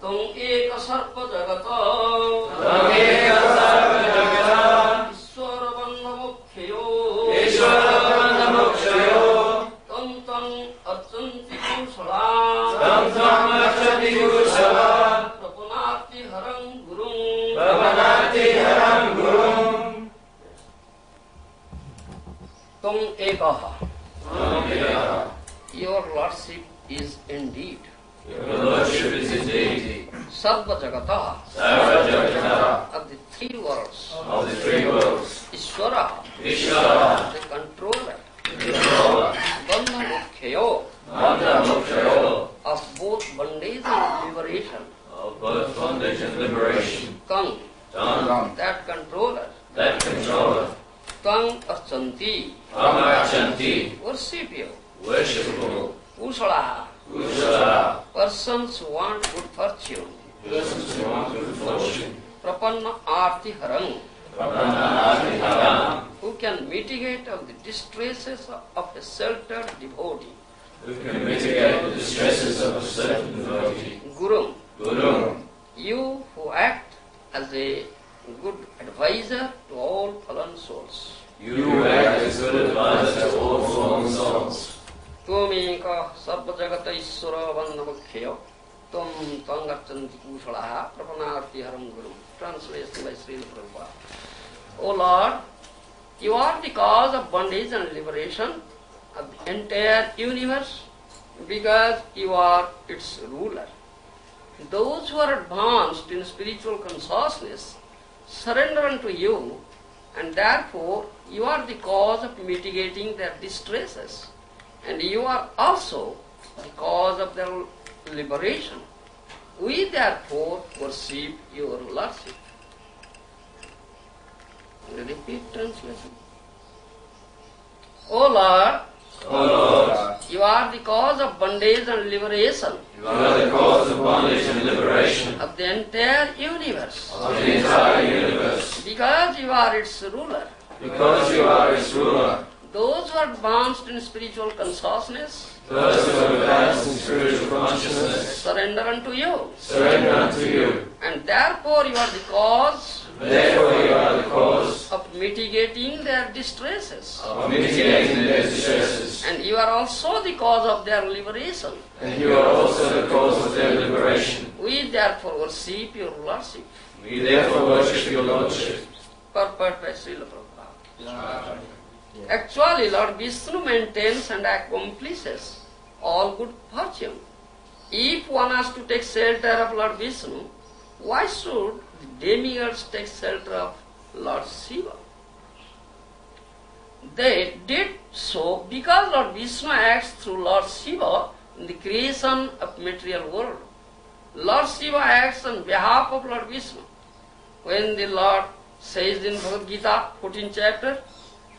तं एक सर्प जगत ईश्वर बंध मुख्यो तं तं अर्चन्ति कुशला प्रपन्नाति हरं गुरुं तं एकः. Your lordship is indeed. Your lordship is indeed. Sarva Jagata. Of the three worlds. Ishvara. The controller. Bandha Mukhyo. Of both bondage and liberation. Kang. That controller. Tang Archanti. Worship you. Kusala. Persons who want good fortune. Prapanna Arti Harang. Who can mitigate of the distresses of a sheltered devotee. Guru. You who act as a good advisor to all fallen souls. Tumika Sarva Jagata Iswara Bandha Mukhyo Tum Tangarchanti Kushalaha Prapanarti Haram Guru. Translation by Srila Prabhupada. O Lord, you are the cause of bondage and liberation of the entire universe because you are its ruler. Those who are advanced in spiritual consciousness surrender unto you, and therefore you are the cause of mitigating their distresses. And you are also the cause of their liberation. We therefore worship your lordship. Repeat translation. O Lord, you are the cause of bondage and liberation. Of the entire universe. Because you are its ruler. Those who are advanced in spiritual consciousness, surrender unto you. And therefore you are the cause of mitigating their distresses. And you are also the cause of their liberation. We therefore worship your lordship. Purport by Srila Prabhupada. Actually, Lord Vishnu maintains and accomplishes all good fortune. If one has to take shelter of Lord Vishnu, why should the demigods take shelter of Lord Shiva? They did so because Lord Vishnu acts through Lord Shiva in the creation of material world. Lord Shiva acts on behalf of Lord Vishnu. When the Lord says in Bhagavad Gita, 14th chapter,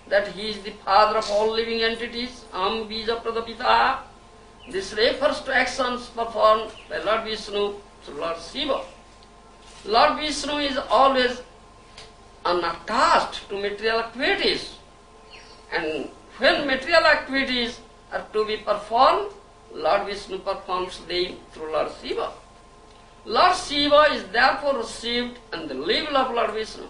that he is the father of all living entities, Am Bija Pradapita. This refers to actions performed by Lord Vishnu through Lord Shiva. Lord Vishnu is always unattached to material activities. And when material activities are to be performed, Lord Vishnu performs them through Lord Shiva. Lord Shiva is therefore received on the level of Lord Vishnu.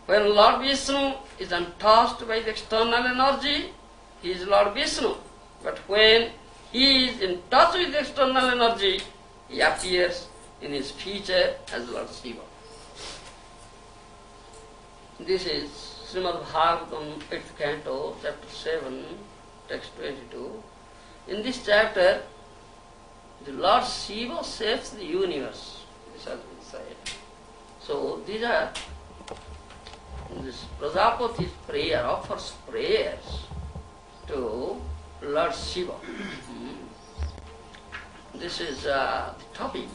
When Lord Vishnu is untouched by the external energy, he is Lord Vishnu. But when he is in touch with the external energy, he appears in his feature as Lord Shiva. This is Srimad Bhagavatam, 8th canto, chapter 7, text 22. In this chapter, the Lord Shiva saves the universe. This has been said. So these are this Prajapati's prayer offers prayers to Lord Shiva. This is the topic.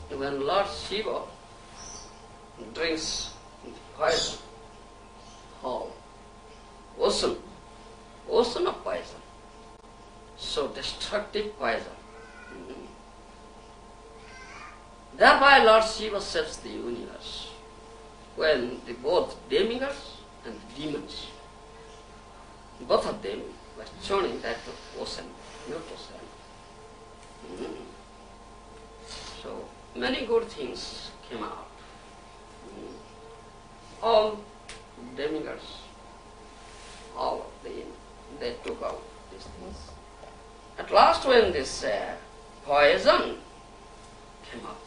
When Lord Shiva drinks poison, ocean of poison, so destructive poison. Thereby Lord Shiva saves the universe. When both demigods and demons, both of them were thrown in that ocean, not ocean. So many good things came out. All demigods, all of them, they took out these things. At last when this poison came up,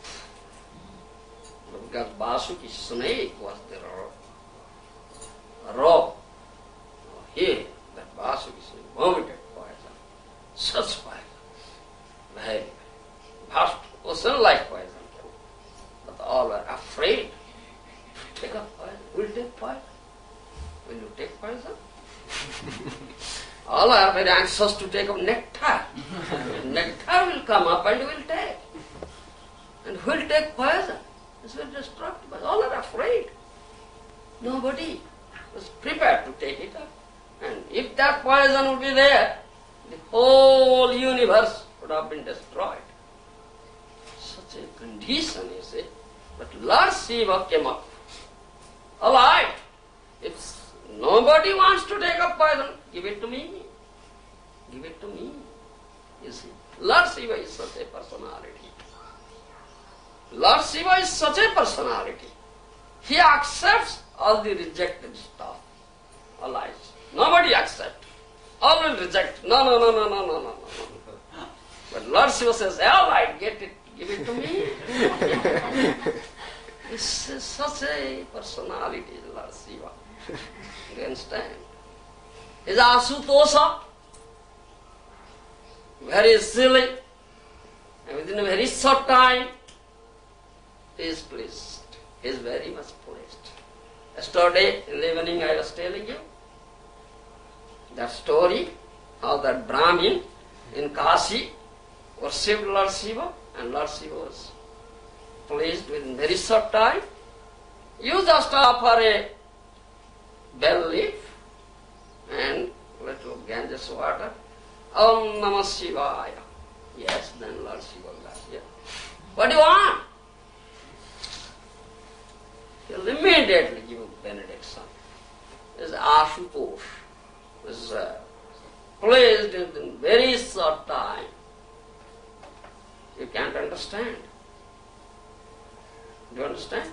because Vasuki snake was the raw. Here, that Vasuki snake vomited poison. Such poison. Very vast ocean-like poison came. But all were afraid to take up poison. Will you take poison? Will you take poison? All are very anxious to take up nectar. Nectar will come up and will take. And who will take poison? This will destruct, but all are afraid. Nobody was prepared to take it up. And if that poison would be there, the whole universe would have been destroyed. Such a condition, you see. But Lord Shiva came up. All right, if nobody wants to take up poison, give it to me. Give it to me. You see, Lord Shiva is such a personality. Lord Shiva is such a personality. He accepts all the rejected stuff. All right. Nobody accepts. All will reject. No. But Lord Shiva says, all right, get it, give it to me. This is such a personality, Lord Shiva. You understand? Is Asutosha, very silly, and within a very short time, he is pleased. He is very much pleased. Yesterday in the evening I was telling you that story how that Brahmin in Kashi worshipped Lord Shiva, and Lord Shiva was pleased within very short time. You just offer a bell leaf and little Ganges water. Om Namah Shivaya. Yes, then Lord Shiva got here. What do you want? He'll immediately give a benediction. This is Ashutosh. Was placed in very short time. You can't understand. Do you understand?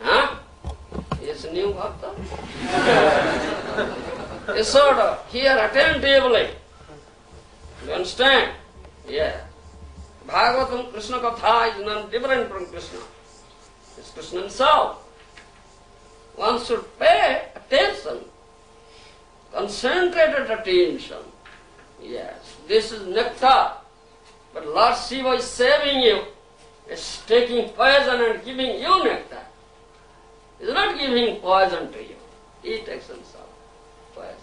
Huh? He is a new bhakta. He sort of hear attentively. Do you understand? Yeah. Bhagavatam, Krishna Katha is none different from Krishna. It's Krishna himself. One should pay attention. Concentrated attention. Yes, this is nectar. But Lord Shiva is saving you. Is taking poison and giving you nectar. He is not giving poison to you. He takes himself poison.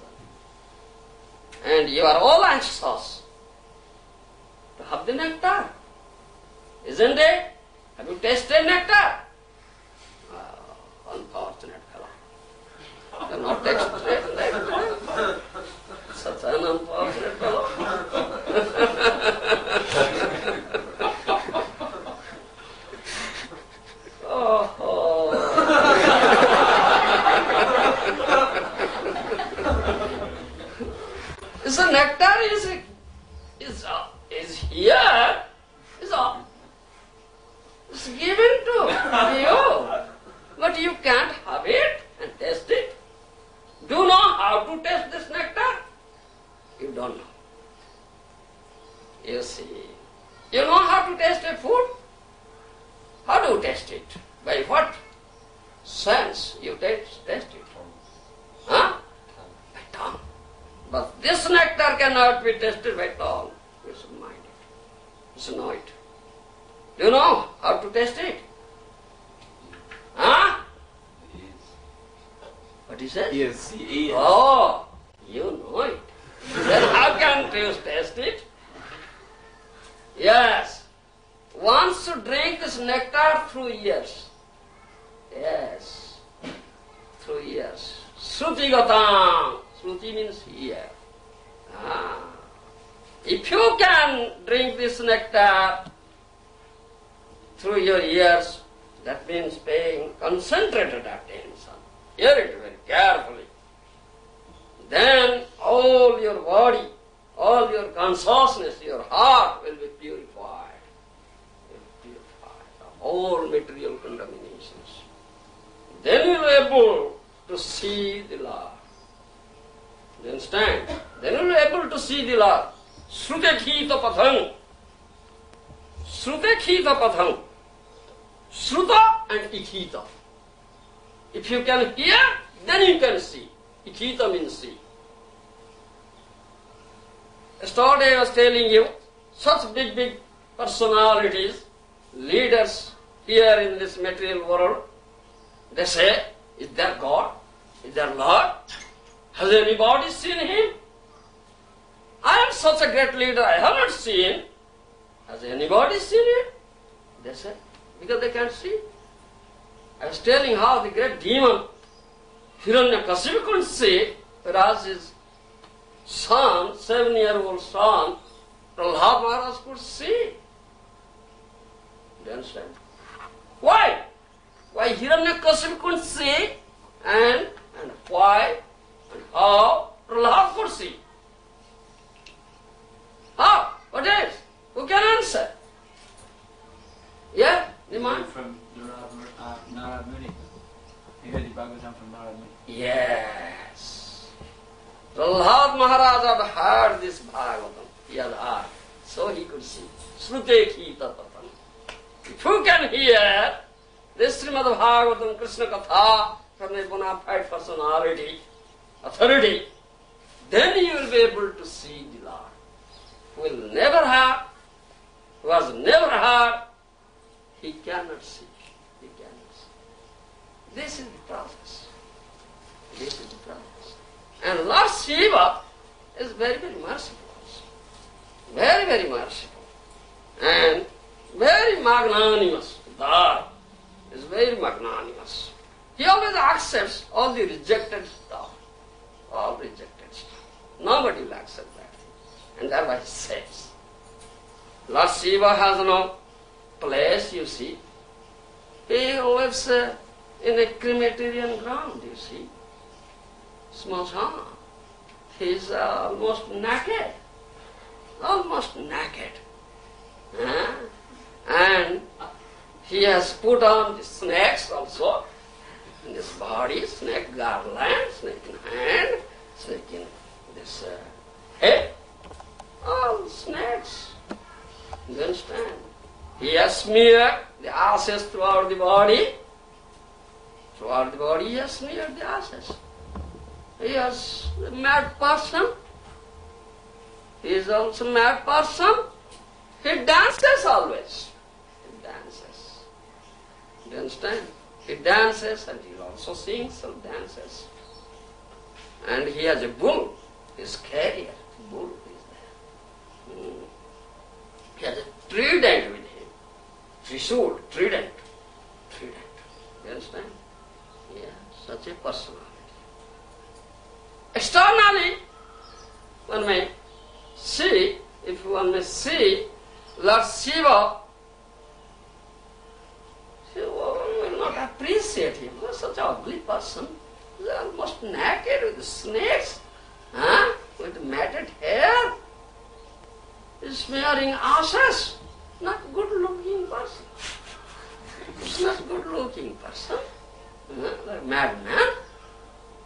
And you are all anxious to have the nectar. Isn't it? Have you tasted nectar? Unfortunate fellow. You have not tasted nectar. Such an unfortunate fellow. So nectar is here, it's given to you, but you can't have it and taste it. Do you know how to taste this nectar? You don't know. You see, you know how to taste a food? How do you taste it? By what sense you taste it? Huh? By tongue. But this nectar cannot be tasted by tongue. You should mind it. You should know it. Do you know how to taste it? Huh? What he says? Yes, he is. Oh, you know it. Then how can you taste it? Yes. One should drink this nectar through ears. Yes. Through ears. Srutigatam. Shruti means ear. If you can drink this nectar through your ears, that means paying concentrated attention. Hear it very carefully. Then all your body, all your consciousness, your heart will be purified. Will be purified. material contaminations. Then you will be able to see the Lord. You understand? Then you will be able to see the Lord. Srutekhita patham. Srutekhita patham. Shruta and ikhita. If you can hear, then you can see. Ikhita means see. Yesterday I was telling you, such big personalities, leaders here in this material world, they say, is there God? Is there Lord? Has anybody seen Him? I am such a great leader, I have not seen. Has anybody seen Him? They say, because they can't see. I was telling how the great demon, Hiranyakasipu, couldn't see, whereas his son, 7-year-old son, Prahlad Maharaj could see. Do you understand? Why? Why Hiranyakasipu couldn't see, and why and how Prahlad could see? How? What is? Who can answer? Yeah? Niman? From Narad Muni. He heard the Bhagavatam from Narad Muni. Yes. Prahlad Maharaj had heard this Bhagavatam. He had heard. So he could see. Srutekhi tatatam. If you can hear this Srimad Bhagavatam Krishna Katha from a bona fide personality, authority, then you will be able to see the Lord. Who will never have, who has never heard, he cannot see. He cannot see. This is the process. This is the process. And Lord Shiva is very merciful also. Very merciful. And very magnanimous. God is very magnanimous. He always accepts all the rejected stuff. All rejected stuff. Nobody will accept that thing. And that's why he says, Lord Shiva has no place, you see. He lives in a crematorium ground, you see. Smashan. He is almost naked. Almost naked. And he has put on the snakes also in his body, snake garland, snake in hand, snake in this head. All snakes. You understand? He has smeared the ashes throughout the body. Throughout the body he has smeared the ashes. He is a mad person. He is also a mad person. He dances always. He dances. You understand? He dances and he also sings and dances. And he has a bull, his carrier. Bull is there. He has a trident with him. Trishul, trident. You understand? Yeah, such a personality. Externally, one may see, if one may see, Lord Shiva, one will not appreciate him. He is such an ugly person. He is almost naked with snakes, with matted hair. He is smearing ashes. Not good-looking person. He's not good-looking person. Like madman.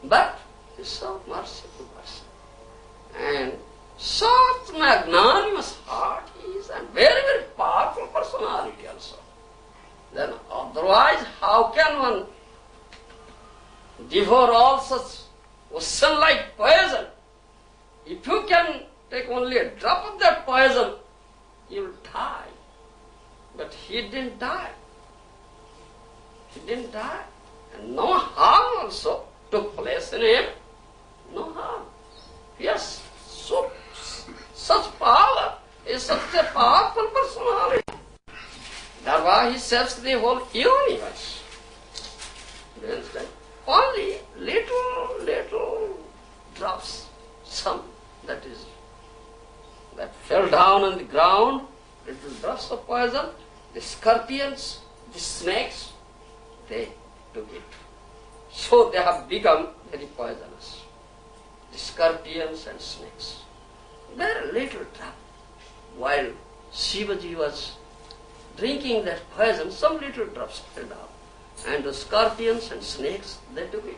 But he's so merciful person. And such magnanimous heart he is, and very powerful personality also. Then otherwise, how can one devour all such ocean-like poison? If you can take only a drop of that poison, you will die. But he didn't die. He didn't die. And no harm also took place in him. No harm. Yes, such power is such a powerful personality. That's why he saves the whole universe. You understand? Only little drops, some that fell down on the ground, little drops of poison, the scorpions, the snakes, they took it. So they have become very poisonous. The scorpions and snakes. Very little drop. While Shivaji was drinking that poison, some little drops fell down. And the scorpions and snakes, they took it.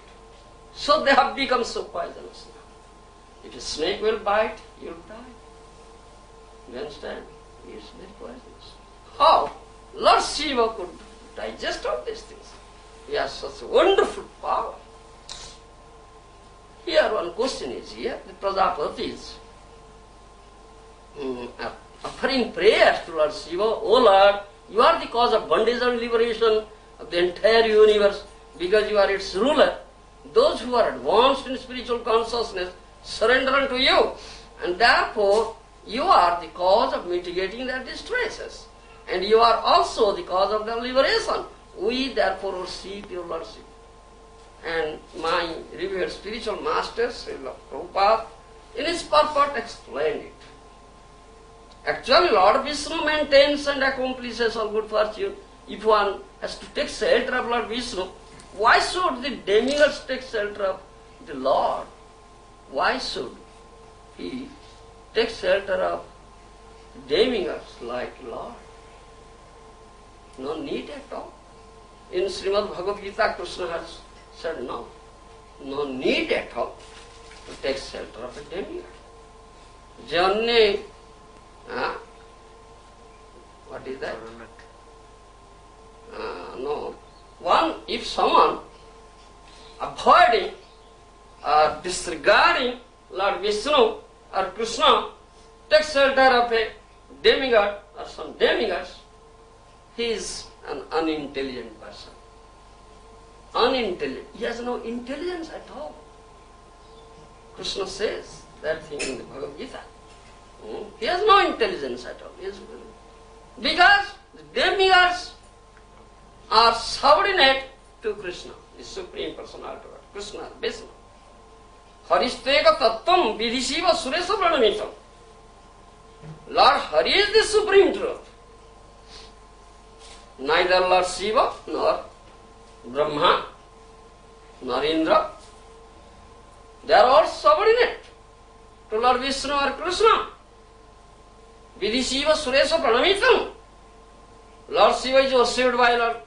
So they have become so poisonous now. If a snake will bite, you'll die. You understand? It's very poisonous. How Lord Shiva could digest all these things? He has such a wonderful power. Here one question is here, the Prajapatis are offering prayers to Lord Shiva. O Lord, you are the cause of bondage and liberation of the entire universe because you are its ruler. Those who are advanced in spiritual consciousness surrender unto you, and therefore you are the cause of mitigating their distresses, and you are also the cause of their liberation. We therefore worship your Lordship. And my revered spiritual master, Srila Prabhupada, in his purport explained it. Actually, Lord Vishnu maintains and accomplishes all good fortune. If one has to take shelter of Lord Vishnu, why should the demigods take shelter of the Lord? Why should he take shelter of demigods like Lord? No need at all. In Srimad Bhagavad Gita, Krishna has said no need at all to take shelter of a demigod. Janne, what is that? No. One, if someone avoiding or disregarding Lord Vishnu or Krishna takes shelter of a demigod or some demigods, he is an unintelligent person. Unintelligent. He has no intelligence at all. Krishna says that thing in the Bhagavad Gita. He has no intelligence at all. Because the demigods are subordinate to Krishna, the Supreme Personality of God. Krishna, Vishnu. Haristeka tattvam vidhishiva suresa pranamitam. Lord Hari is the Supreme Truth. Neither Lord Shiva nor Brahma nor Indra, they are all subordinate to Lord Vishnu or Krishna. Vidhishiva suresa pranamitam. Lord Shiva is worshipped by Lord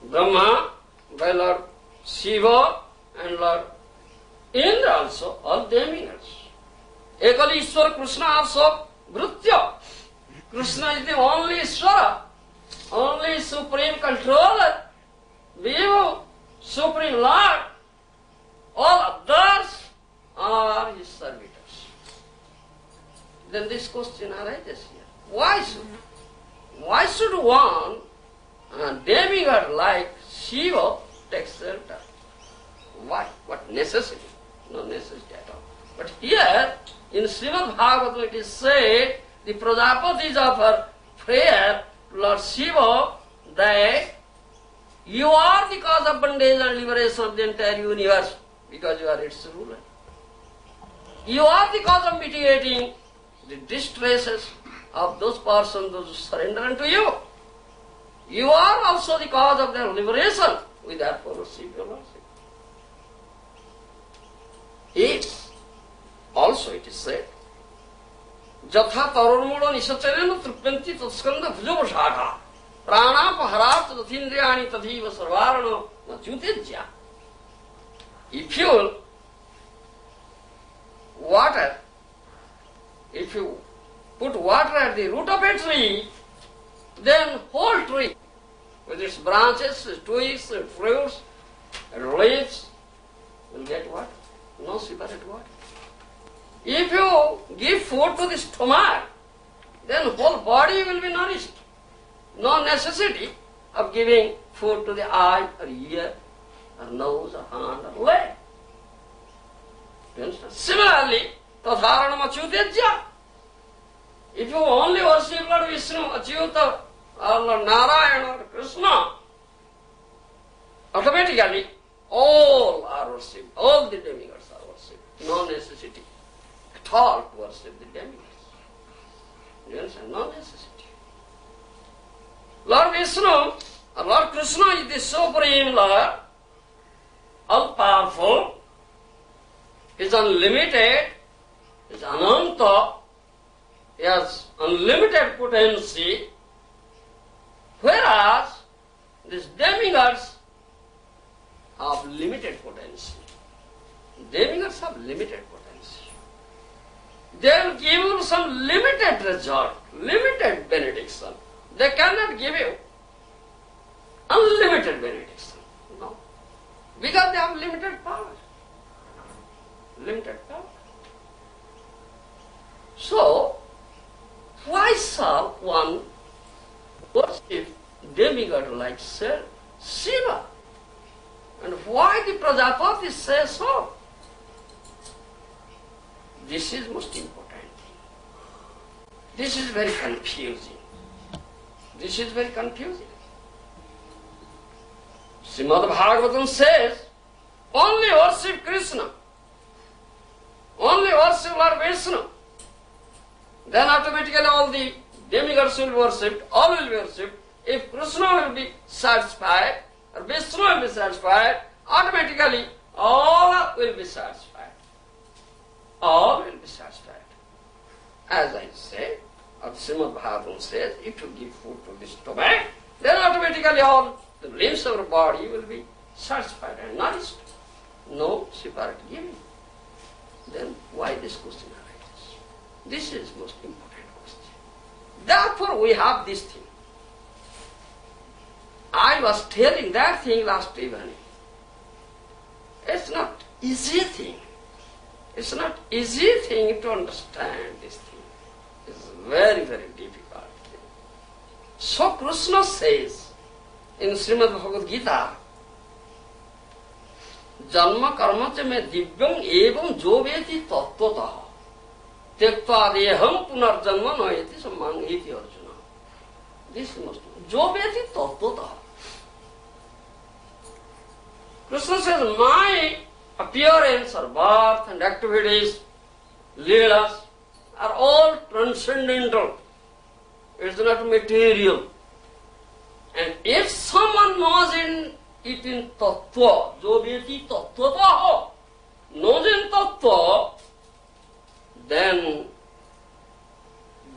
Brahma, by Lord Shiva and Lord Indra also, all demigods. Ekali Ishwara Krishna also Bhrutya. Krishna is the only Ishwara, only Supreme Controller, Vivo, Supreme Lord. All others are His servitors. Then this question arises here. Why should one demigod like Shiva take shelter? Why? What necessity? No necessity at all. But here, in Srimad Bhagavatam it is said, the Prajapatis offer prayer to Lord Shiva that you are the cause of bondage and liberation of the entire universe because you are its ruler. You are the cause of mitigating the distresses of those persons who surrender unto you. You are also the cause of their liberation. We therefore worship your Lordship. If also it is said, Jatha tarurmuda nisacharena trupyanti tatskanda bhujava shakha pranapaharaat tathindriyani tadhiva sarvarana nachutejya. If you put water at the root of a tree, then whole tree, with its branches, its twigs, its fruits, and leaves, will get what? No separate water. If you give food to the stomach, then whole body will be nourished. No necessity of giving food to the eye or ear or nose or hand or leg. Do you understand? Similarly, tadharanam achyutejya. If you only worship Lord Vishnu, Achyuta, or Lord Narayana or Krishna, automatically all are worshipped, all the demigods are worshipped. No necessity at all to worship the demigods. You understand? No necessity. Lord Vishnu or Lord Krishna is the Supreme Lord, all powerful, is unlimited, is ananta, he has unlimited potency, Whereas these demigods have limited potency. Demigods have limited potency. They will give you some limited result, limited benediction. They cannot give you unlimited benediction. No. Because they have limited power. Limited power. So, why shall one worship demigod like Shiva? And why the Prajapati says so? This is most important thing. This is very confusing. This is very confusing. Srimad Bhagavatam says, only worship Krishna. Only worship Lord Vishnu. Then automatically all the demigods will be worshipped, all will be worshipped. If Krishna will be satisfied, or Vishnu will be satisfied, automatically all will be satisfied. All will be satisfied. As I say, or Srimad Bhagavatam says, if you give food to the stomach, then automatically all the limbs of the body will be satisfied and nourished. No separate giving. Then why this question arises? This is most important question. Therefore we have this thing. I was telling that thing last evening. It's not easy thing. It's not easy thing to understand this thing. It's very, very difficult thing. So Krishna says in Srimad Bhagavad Gita, Janma karma cha me divyam evam jo veti tattvataha tektva deham punarjanma noyeti sammangiti Arjuna. This is most jo veti tattvataha. Krishna says, my appearance or birth and activities, leelas, are all transcendental. It's not material. And if someone knows it in tattva, jo veti tattvataha, knows in tattva, then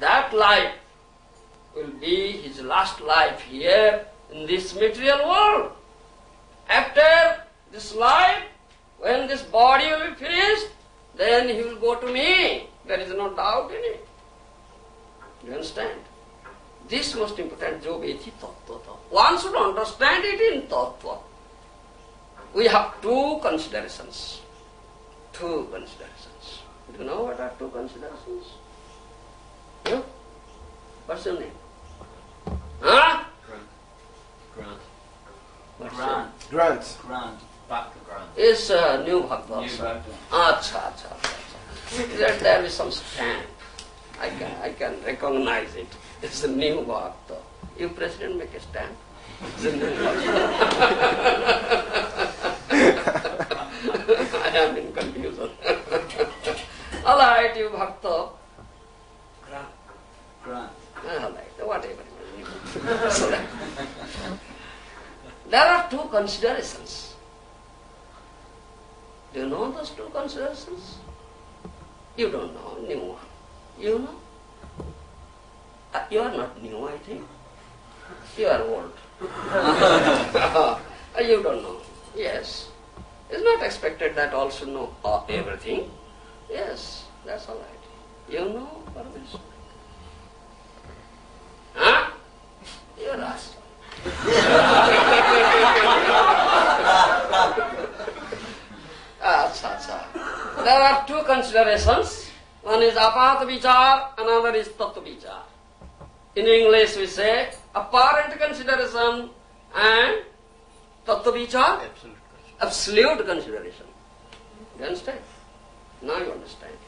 that life will be his last life here in this material world. After this life, when this body will be finished, then he will go to me. There is no doubt in it. You understand? This most important, jo veti tattvata. One should understand it in tattva. We have two considerations. Two considerations. Do you know what are two considerations? You? What's your name? Huh? Grant. What's Grant. Grant. Grant. Back to Grant. It's new bhakta. New Bhakta. Acha. There is some stamp. I can recognize it. It's a new bhakta. You president make a stamp. It's a new bhakta. I am in confusion. All right, you bhakta. Grant. All right, whatever. So there are two considerations. Do you know those two considerations? You don't know, new one. You know? You are not new, I think. You are old. You don't know. Yes. It's not expected that all should know everything. Yes, that's all right. You know, Parmesan. Huh? You're asked. There are two considerations. One is apart vichar, another is tattva vichar. In English we say apparent consideration and tattva vichar, absolute consideration. You understand? Now you understand it.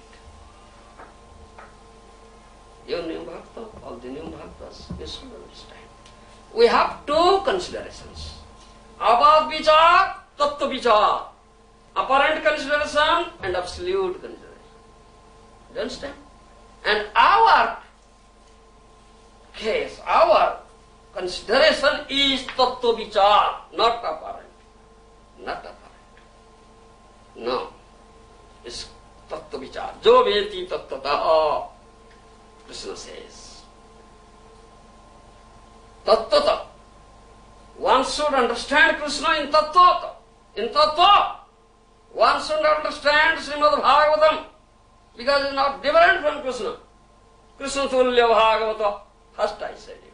You new bhakta, all the new bhaktas, you should understand. We have two considerations. Apart vichar, tattva vichar. Apparent consideration and absolute consideration. You understand? And our case, our consideration is tattva vichar, not apparent. Not apparent. No. It's tattva vichar. Jo veti tattvataha, Krishna says. Tattvata. one should understand Krishna in tattva. In tattva, one should understand Srimad Bhagavatam, because it is not different from Krishna. Krishna Tulya Bhagavata, first I said it.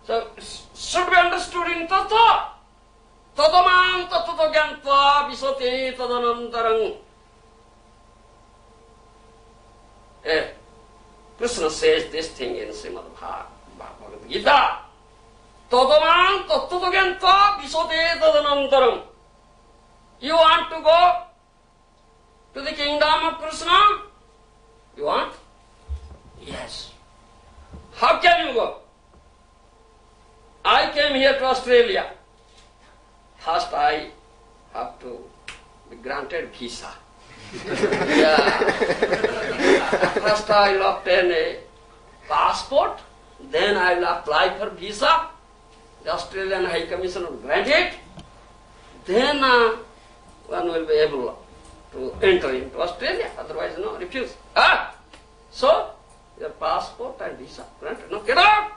So, should be understood in tattva. Tadamam tattva gyantva visate tadanantarang. Krishna says this thing in Srimad Bhagavad Gita. Tadamam tattva gyantva visate tadanantarang. You want to go to the kingdom of Krishna? You want? Yes. How can you go? I came here to Australia. First I have to be granted visa. Yeah. First I will obtain a passport, then I will apply for visa. The Australian High Commission will grant it. Then one will be able to enter into Australia, otherwise no, refuse. So, your passport and visa granted. No, get out!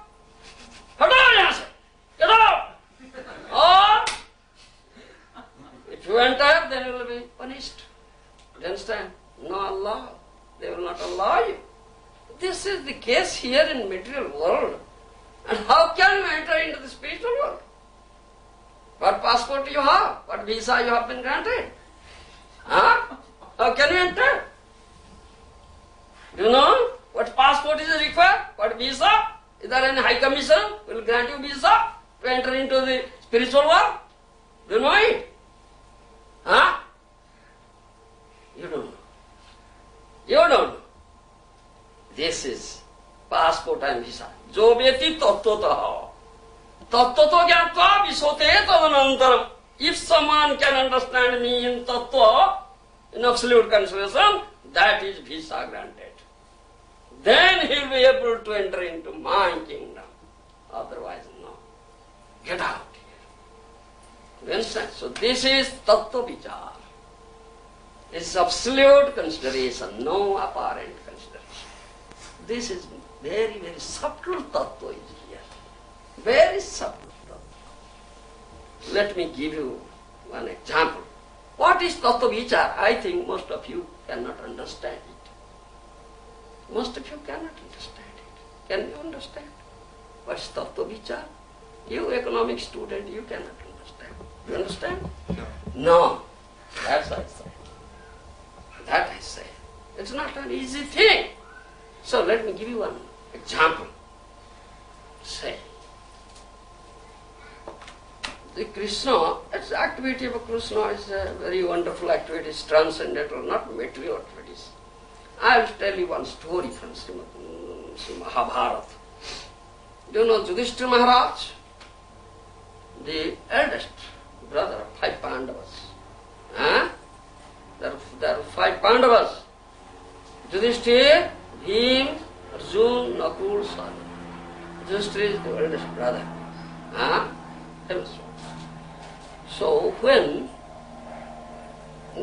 Get out! Or, if you enter, then you will be punished. You understand? No Allah. They will not allow you. This is the case here in material world. And how can you enter into the spiritual world? What passport you have? What visa you have been granted? How can you enter? You know what passport is required? What visa? Is there any high commission will grant you visa to enter into the spiritual world? Do you know it? You don't know. You don't know. This is passport and visa. Jo vyeti tattva tattva gyatva visote tadanantaram. If someone can understand me in tattva, in absolute consideration, that is visa granted. Then he will be able to enter into my kingdom. Otherwise, no. Get out here. You understand? So this is tattva vichar. This is absolute consideration, no apparent consideration. This is very, very subtle tattva is here. Very subtle tattva. Let me give you one example. What is tattva vichar? I think most of you cannot understand it. Most of you cannot understand it. Can you understand? What is tattva vichar? You economic student, you cannot understand. You understand? No. That's what I say. That I say. It's not an easy thing. So let me give you one example. Say, the Krishna, the activity of Krishna is a very wonderful activity, it's transcendental, not material activities. I will tell you one story from Srimad Mahabharata. Do you know Yudhishthira Maharaj? The eldest brother of 5 Pandavas. There are 5 Pandavas. Yudhishthira, Bhim, Arjun, Nakul, Sahadeva. Yudhishthira is the eldest brother. So when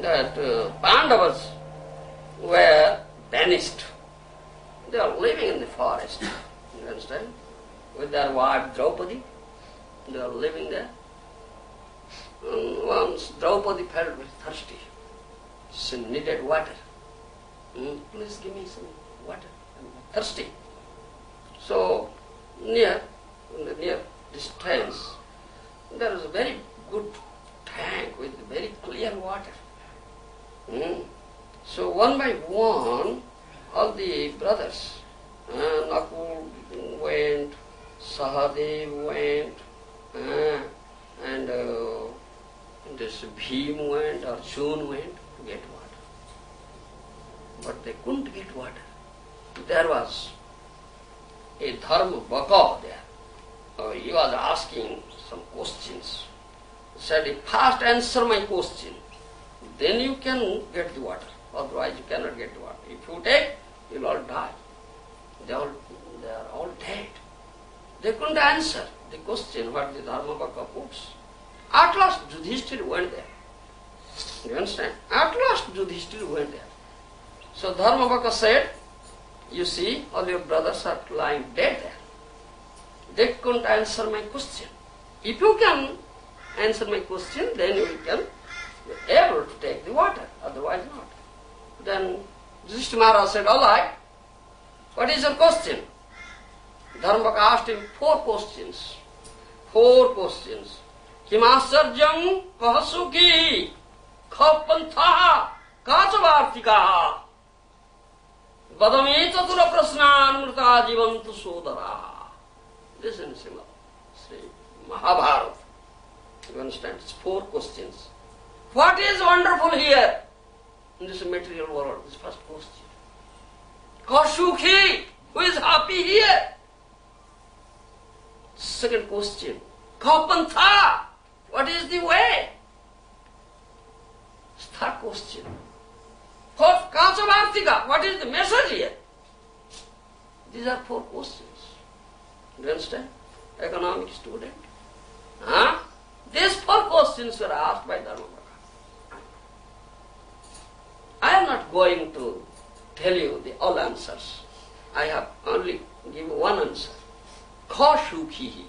that Pandavas were banished, they are living in the forest, you understand, with their wife Draupadi. They are living there. And once Draupadi felt very thirsty. She needed water. Please give me some water. I'm thirsty. So near distance, there is a very good tank with very clear water. So one by one, all the brothers, Nakul went, Sahadeva went, and this Bhim went, Arjun went to get water. But they couldn't get water. There was a Dharma Baka there. He was asking some questions. He said, first answer my question, then you can get the water. Otherwise you cannot get the water. If you take, you will all die. They are all dead. They couldn't answer the question what the Dharma Baka puts. At last Yudhishthira went there. You understand? At last Yudhishthira went there. So Dharma Baka said, you see, all your brothers are lying dead there. They couldn't answer my question. If you can answer my question, then you can be able to take the water, otherwise not. Then Yudhishthira Maharaj said, all right, what is your question? Dharmaka asked him 4 questions. 4 questions. Kimasarjam kahasuki khapantha kachavartika vadame chatura prasnan mrita jivantu sodara. Listen, Sri Mahabharata. You understand? It's 4 questions. What is wonderful here in this material world? This first question. Kasukhi, who is happy here? Second question. Kapantha, what is the way? Third question. Kachavartika, what is the message here? These are 4 questions. Do you understand? Economic student. These 4 questions were asked by Dharmapaka. I am not going to tell you the all answers. I have only given one answer. Kasukhi.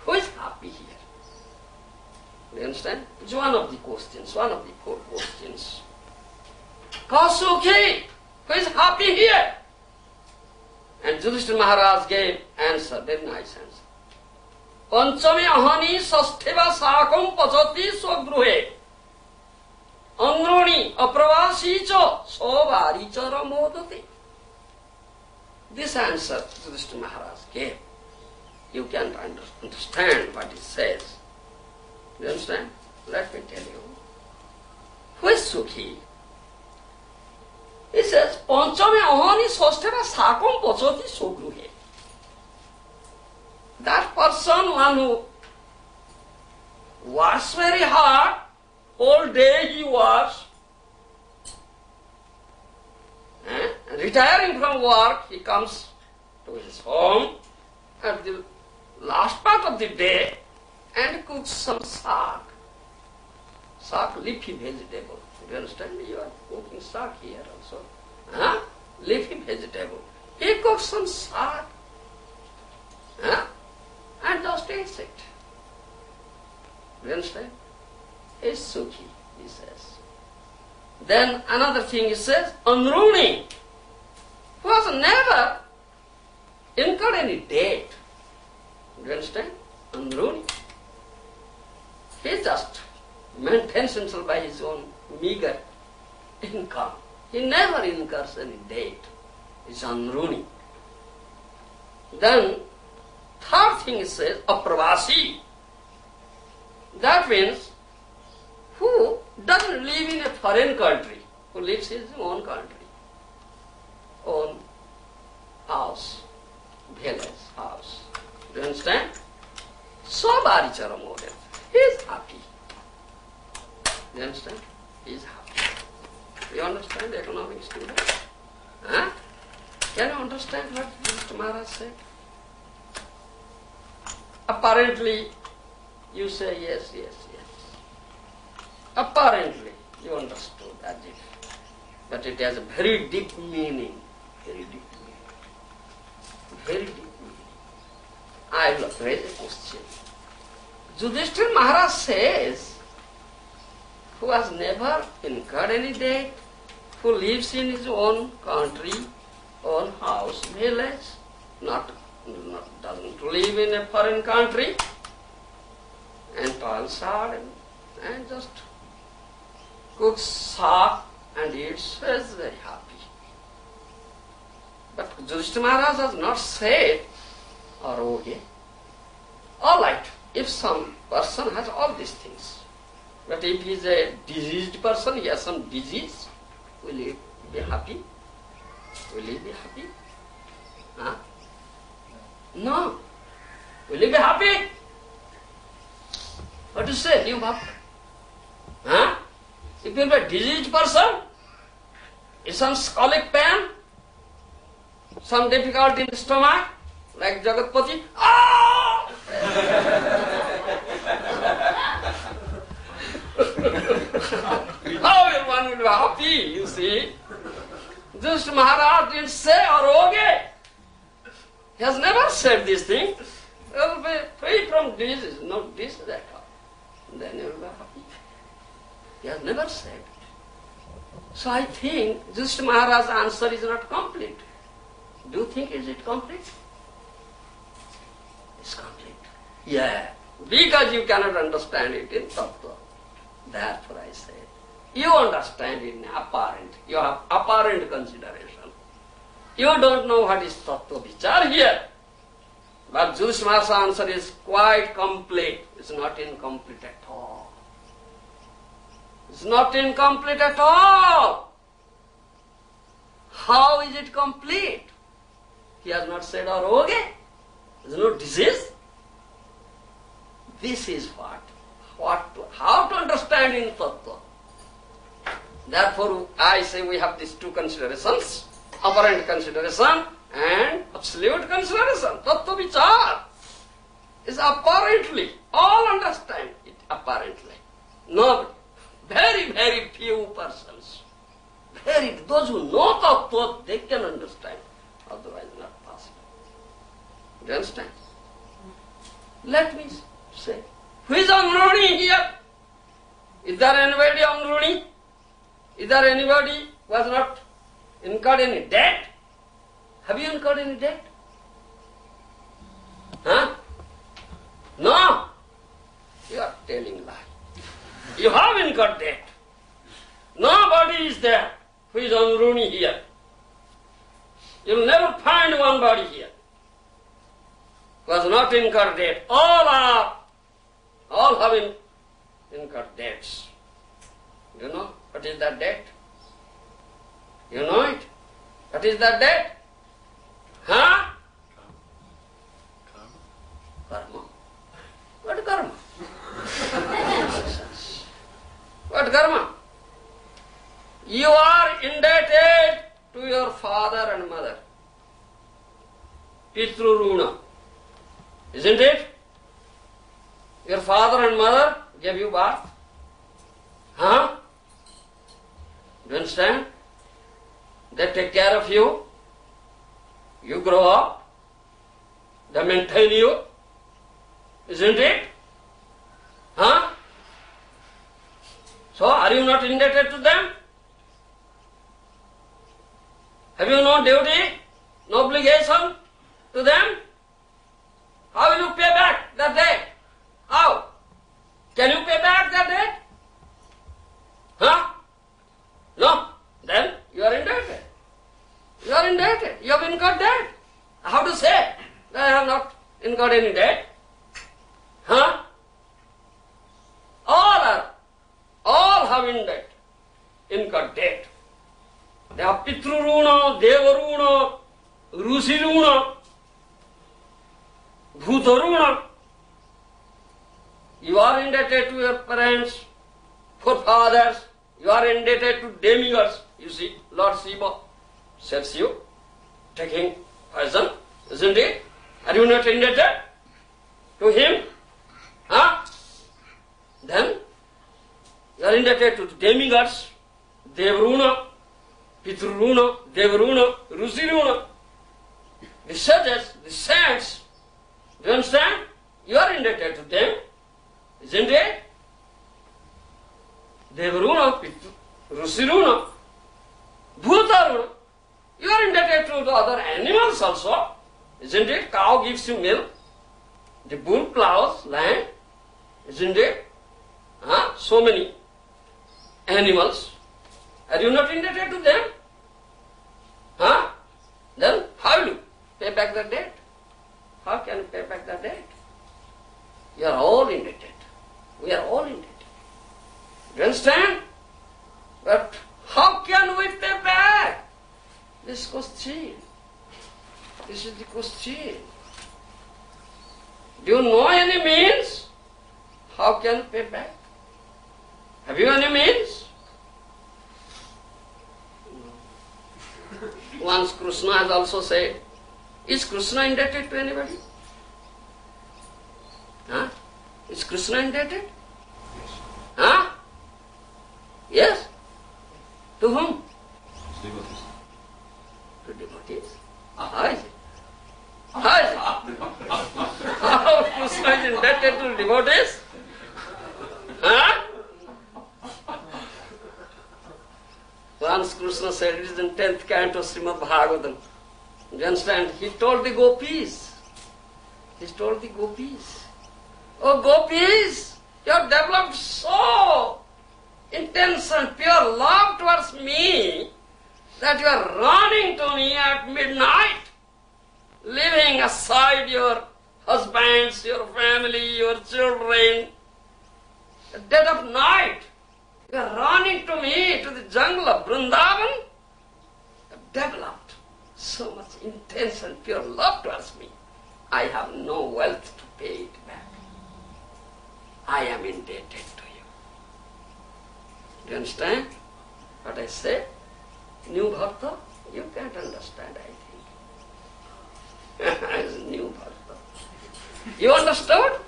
Who is happy here? Do you understand? It's one of the questions, one of the 4 questions. Kasukhi. Who is happy here? And Yudhishthira Maharaj gave answer, very nice answer. Panchame ahani sastheva sakam pachati swagruhe androni apravasi cha sovari cha ramodati. This answer Yudhishthira Maharaj gave. You can't understand what he says. You understand? Let me tell you. Who is Sukhi? He says, Panchame ahani sastheva sakam pachati swagruhe. That person, one who works very hard, whole day he works, retiring from work, he comes to his home at the last part of the day and cooks some saag. Saag, leafy vegetable. Do you understand? You are cooking saag here also. Leafy vegetable. He cooks some saag. And just eats it. Do you understand? He's Sukhi, he says. Then another thing he says, Anruni, who has never incurred any debt. Do you understand? Anruni. He just maintains himself by his own meager income. He never incurs any debt. He's Anruni. Then third thing it says, Apravasi. That means who doesn't live in a foreign country, who lives in his own country, own house, village house. Do you understand? Sabaricharam model. He is happy. Do you understand? He is happy. Do you understand, economic student? Can you understand what Mr. Maharaj said? Apparently, you say yes, yes, yes. Apparently, you understood as if. But it has a very deep meaning. Very deep meaning. Very deep meaning. I will raise a question. Yudhishthira Maharaj says, who has never incurred any debt, who lives in his own country, own house, village, doesn't live in a foreign country, and toils hard and just cooks saag and eats, is very happy. But Yudhishthira Maharaj has not said, Aroge. All right, if some person has all these things, but if he is a diseased person, he has some disease, will he be happy? Will he be happy? No. Will you be happy? What to say, new Bhakta? If you are a diseased person, is some colic pain, some difficulty in the stomach, like Jagatpati, how will one will be happy, you see? Just Maharaj didn't say Aroge. He has never said this thing. You will be free from disease, no disease at all. Then you will be happy. He has never said. So I think Yudhishthira Maharaj's answer is not complete. Do you think is it complete? It's complete. Yeah. Because you cannot understand it in tattva. Therefore I say, you understand it in apparent. You have apparent consideration. You don't know what is tattva vichar here. But Yudhishthira Maharaj's answer is quite complete. It's not incomplete at all. It's not incomplete at all. How is it complete? He has not said aroge. There is no disease. This is how to understand in tattva. Therefore, I say we have these two considerations, apparent consideration and absolute consideration. Tattva vichar is apparently, all understand it apparently. Nobody. Very, very few persons. Those who know tattva, they can understand. Otherwise not possible. Do you understand? Let me say, who is Amruni here? Is there anybody Amruni? Is there anybody who has not incurred any debt? Have you incurred any debt? Huh? No. You are telling lie. You have incurred debt. Nobody is there who is Amruni here. You will never find one body here who has not incurred debt. All have incurred debts. You know what is that debt? You know it? What is that debt? Huh? Karma. What karma? What karma? You are indebted to your father and mother. Pitru Runa. Isn't it? Your father and mother gave you birth. Huh? Do you understand? They take care of you. You grow up. They maintain you. Isn't it? Huh? So, are you not indebted to them? Have you no duty, no obligation to them? How will you pay back that debt? How? Can you pay back that debt? Huh? No. Then you are indebted. You are indebted. You have incurred debt. How to say that I have not incurred any debt? Huh? All have incurred debt. They have Pitru Runa, Deva Runa, Rusi Runa, Bhuta Runa. You are indebted to your parents, forefathers. You are indebted to demigods. You see, Lord Shiva saves you, taking poison, isn't it? Are you not indebted to him? Huh? Then you are indebted to demigods, Devruna, Pitruruna, Devruna, Rusiruna. The sages, the saints, do you understand? You are indebted to them, isn't it? Devruna, Rusiruna, Bhutaruna. You are indebted to the other animals also, isn't it? Cow gives you milk. The bull plows land, isn't it? Huh? So many animals. Are you not indebted to them? Huh? Then how do you pay back the debt? How can you pay back the debt? You are all indebted. We are all indebted. Do you understand? But how can we pay back? This question. This is the question. Do you know any means? How can you pay back? Have you any means? No. Once Krishna has also said, is Krishna indebted to anybody? Huh? Is Krishna indebted? Huh? Yes? To whom? Devotees. To devotees. How is it? How is it? How indebted to devotees? Huh? Once Krishna said, it is in 10th canto Srimad Bhagavatam. You understand? He told the gopis. He told the gopis. Oh gopis, you have developed so intense and pure love towards me that you are running to me at midnight, leaving aside your husbands, your family, your children. At dead of night, you are running to me to the jungle of Vrindavan. You have developed so much intense and pure love towards me. I have no wealth to pay it back. I am indebted to you. Do you understand what I say? New Bhakta, you can't understand, I think. As new Bhakta. You understood?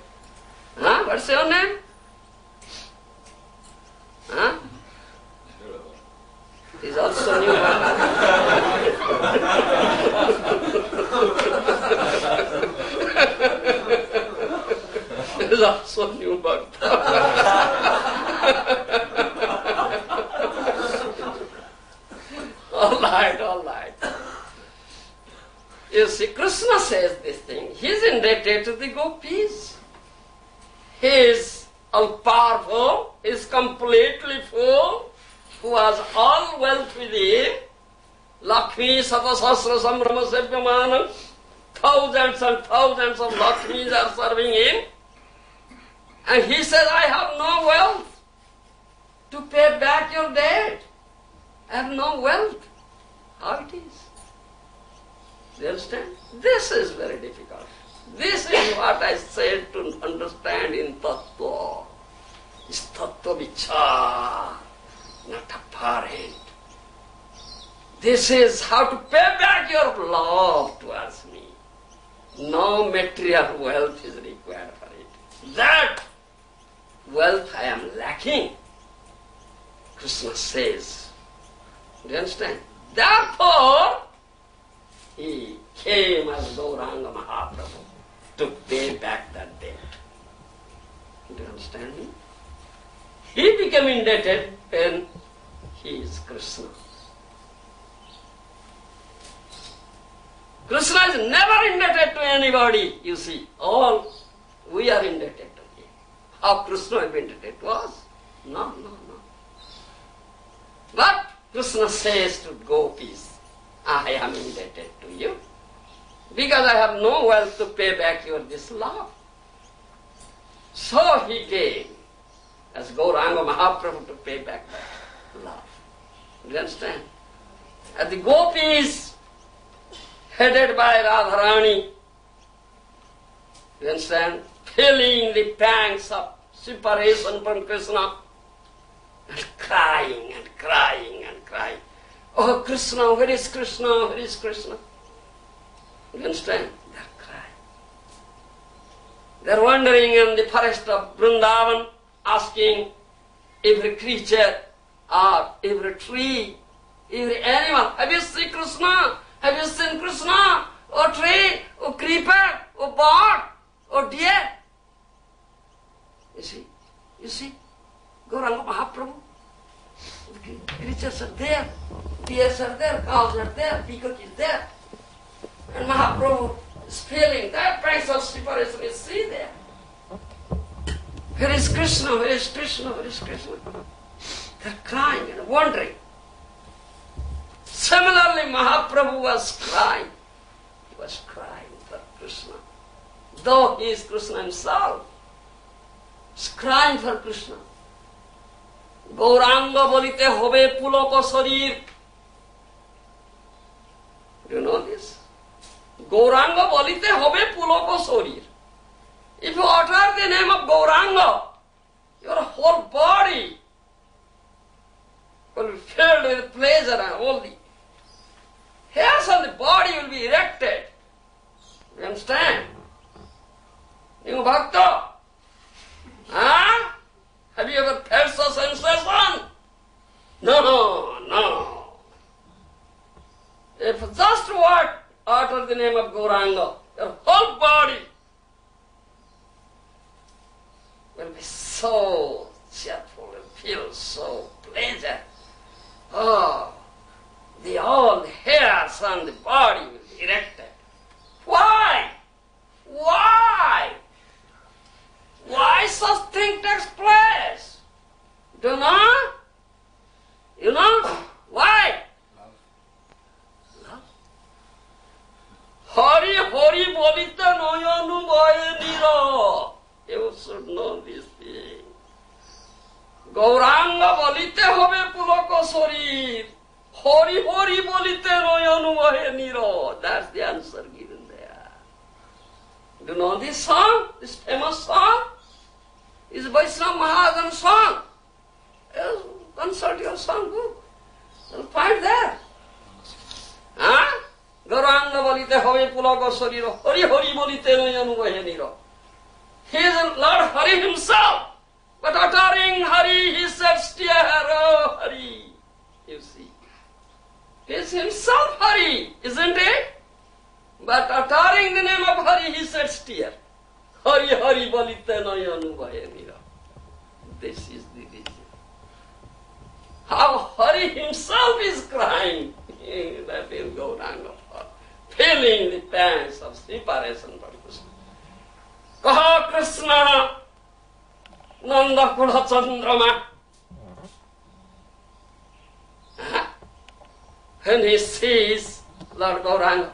Huh? What's your name? Huh? He's also new Bhakta. He's also new Bhakta. All right. You see, Krishna says this thing. He is indebted to the gopis. He is all-powerful, he is completely full, who has all wealth with him. Lakshmi Satasasra Sambrama Sevyamanam. Thousands and thousands of Lakshmis are serving him. And he says, I have no wealth to pay back your debt. I have no wealth. How it is? Do you understand? This is very difficult. This is what I said to understand in Tattva. It's Tattva Vichar, not apparent. This is how to pay back your love towards me. No material wealth is required for it. That wealth I am lacking, Krishna says. Do you understand? Therefore, he came as Gauranga Mahaprabhu to pay back that debt. Do you understand me? He became indebted when he is Krishna. Krishna is never indebted to anybody, you see. All we are indebted to him. How Krishna will be indebted to us? No. But Krishna says to gopis, I am indebted to you because I have no wealth to pay back your this love. So he came as Gauranga Mahaprabhu to pay back that love. Do you understand? And the gopis, headed by Radharani, you understand, feeling the pangs of separation from Krishna, and crying. Oh Krishna, where is Krishna? Where is Krishna? You understand? They are crying. They are wandering in the forest of Vrindavan, asking every creature or every tree, every animal, have you seen Krishna? Have you seen Krishna? Oh tree, oh creeper, oh bird, oh deer. You see, Gauranga Mahaprabhu, the creatures are there, deers are there, cows are there, peacock is there. And Mahaprabhu is feeling that price of separation is see there. Where is Krishna? Where is Krishna? Where is Krishna? They are crying and wondering. Similarly, Mahaprabhu was crying. He was crying for Krishna. Though he is Krishna himself, he is crying for Krishna. Gauranga bolite hobe puloko sharir. Do you know this? Gauranga bolite hobe puloko sharir. If you utter the name of Gauranga, your whole body will be filled with pleasure and all the hairs on the body will be erected. You understand? You Bhakta? Huh? Have you ever felt such sensation? No. If just utter the name of Gauranga, your whole body Niro. You should know this thing. Gauranga bolite hobe puloko sorir. Hori hori bolite noyanu vahe Niro. That's the answer given there. Do you know this song? This famous song? Is Vaishnava Mahajan song. Consult your song book. You'll find there. Huh? Gauranga bolite hobe puloko sorir. Hori hori bolite noyanu vahe Niro. He is Lord Hari himself. But uttering Hari, he said, steer, oh Hari. You see. He is himself Hari, isn't it? But uttering the name of Hari, he said, steer. Hari Hari bolite noyanu vahe Niro. This is the reason. How Hari himself is crying. That is Gauranga, feeling the pangs of separation from Krishna. Kaha Krishna Nanda Kula Chandrama. When he sees Lord Gauranga,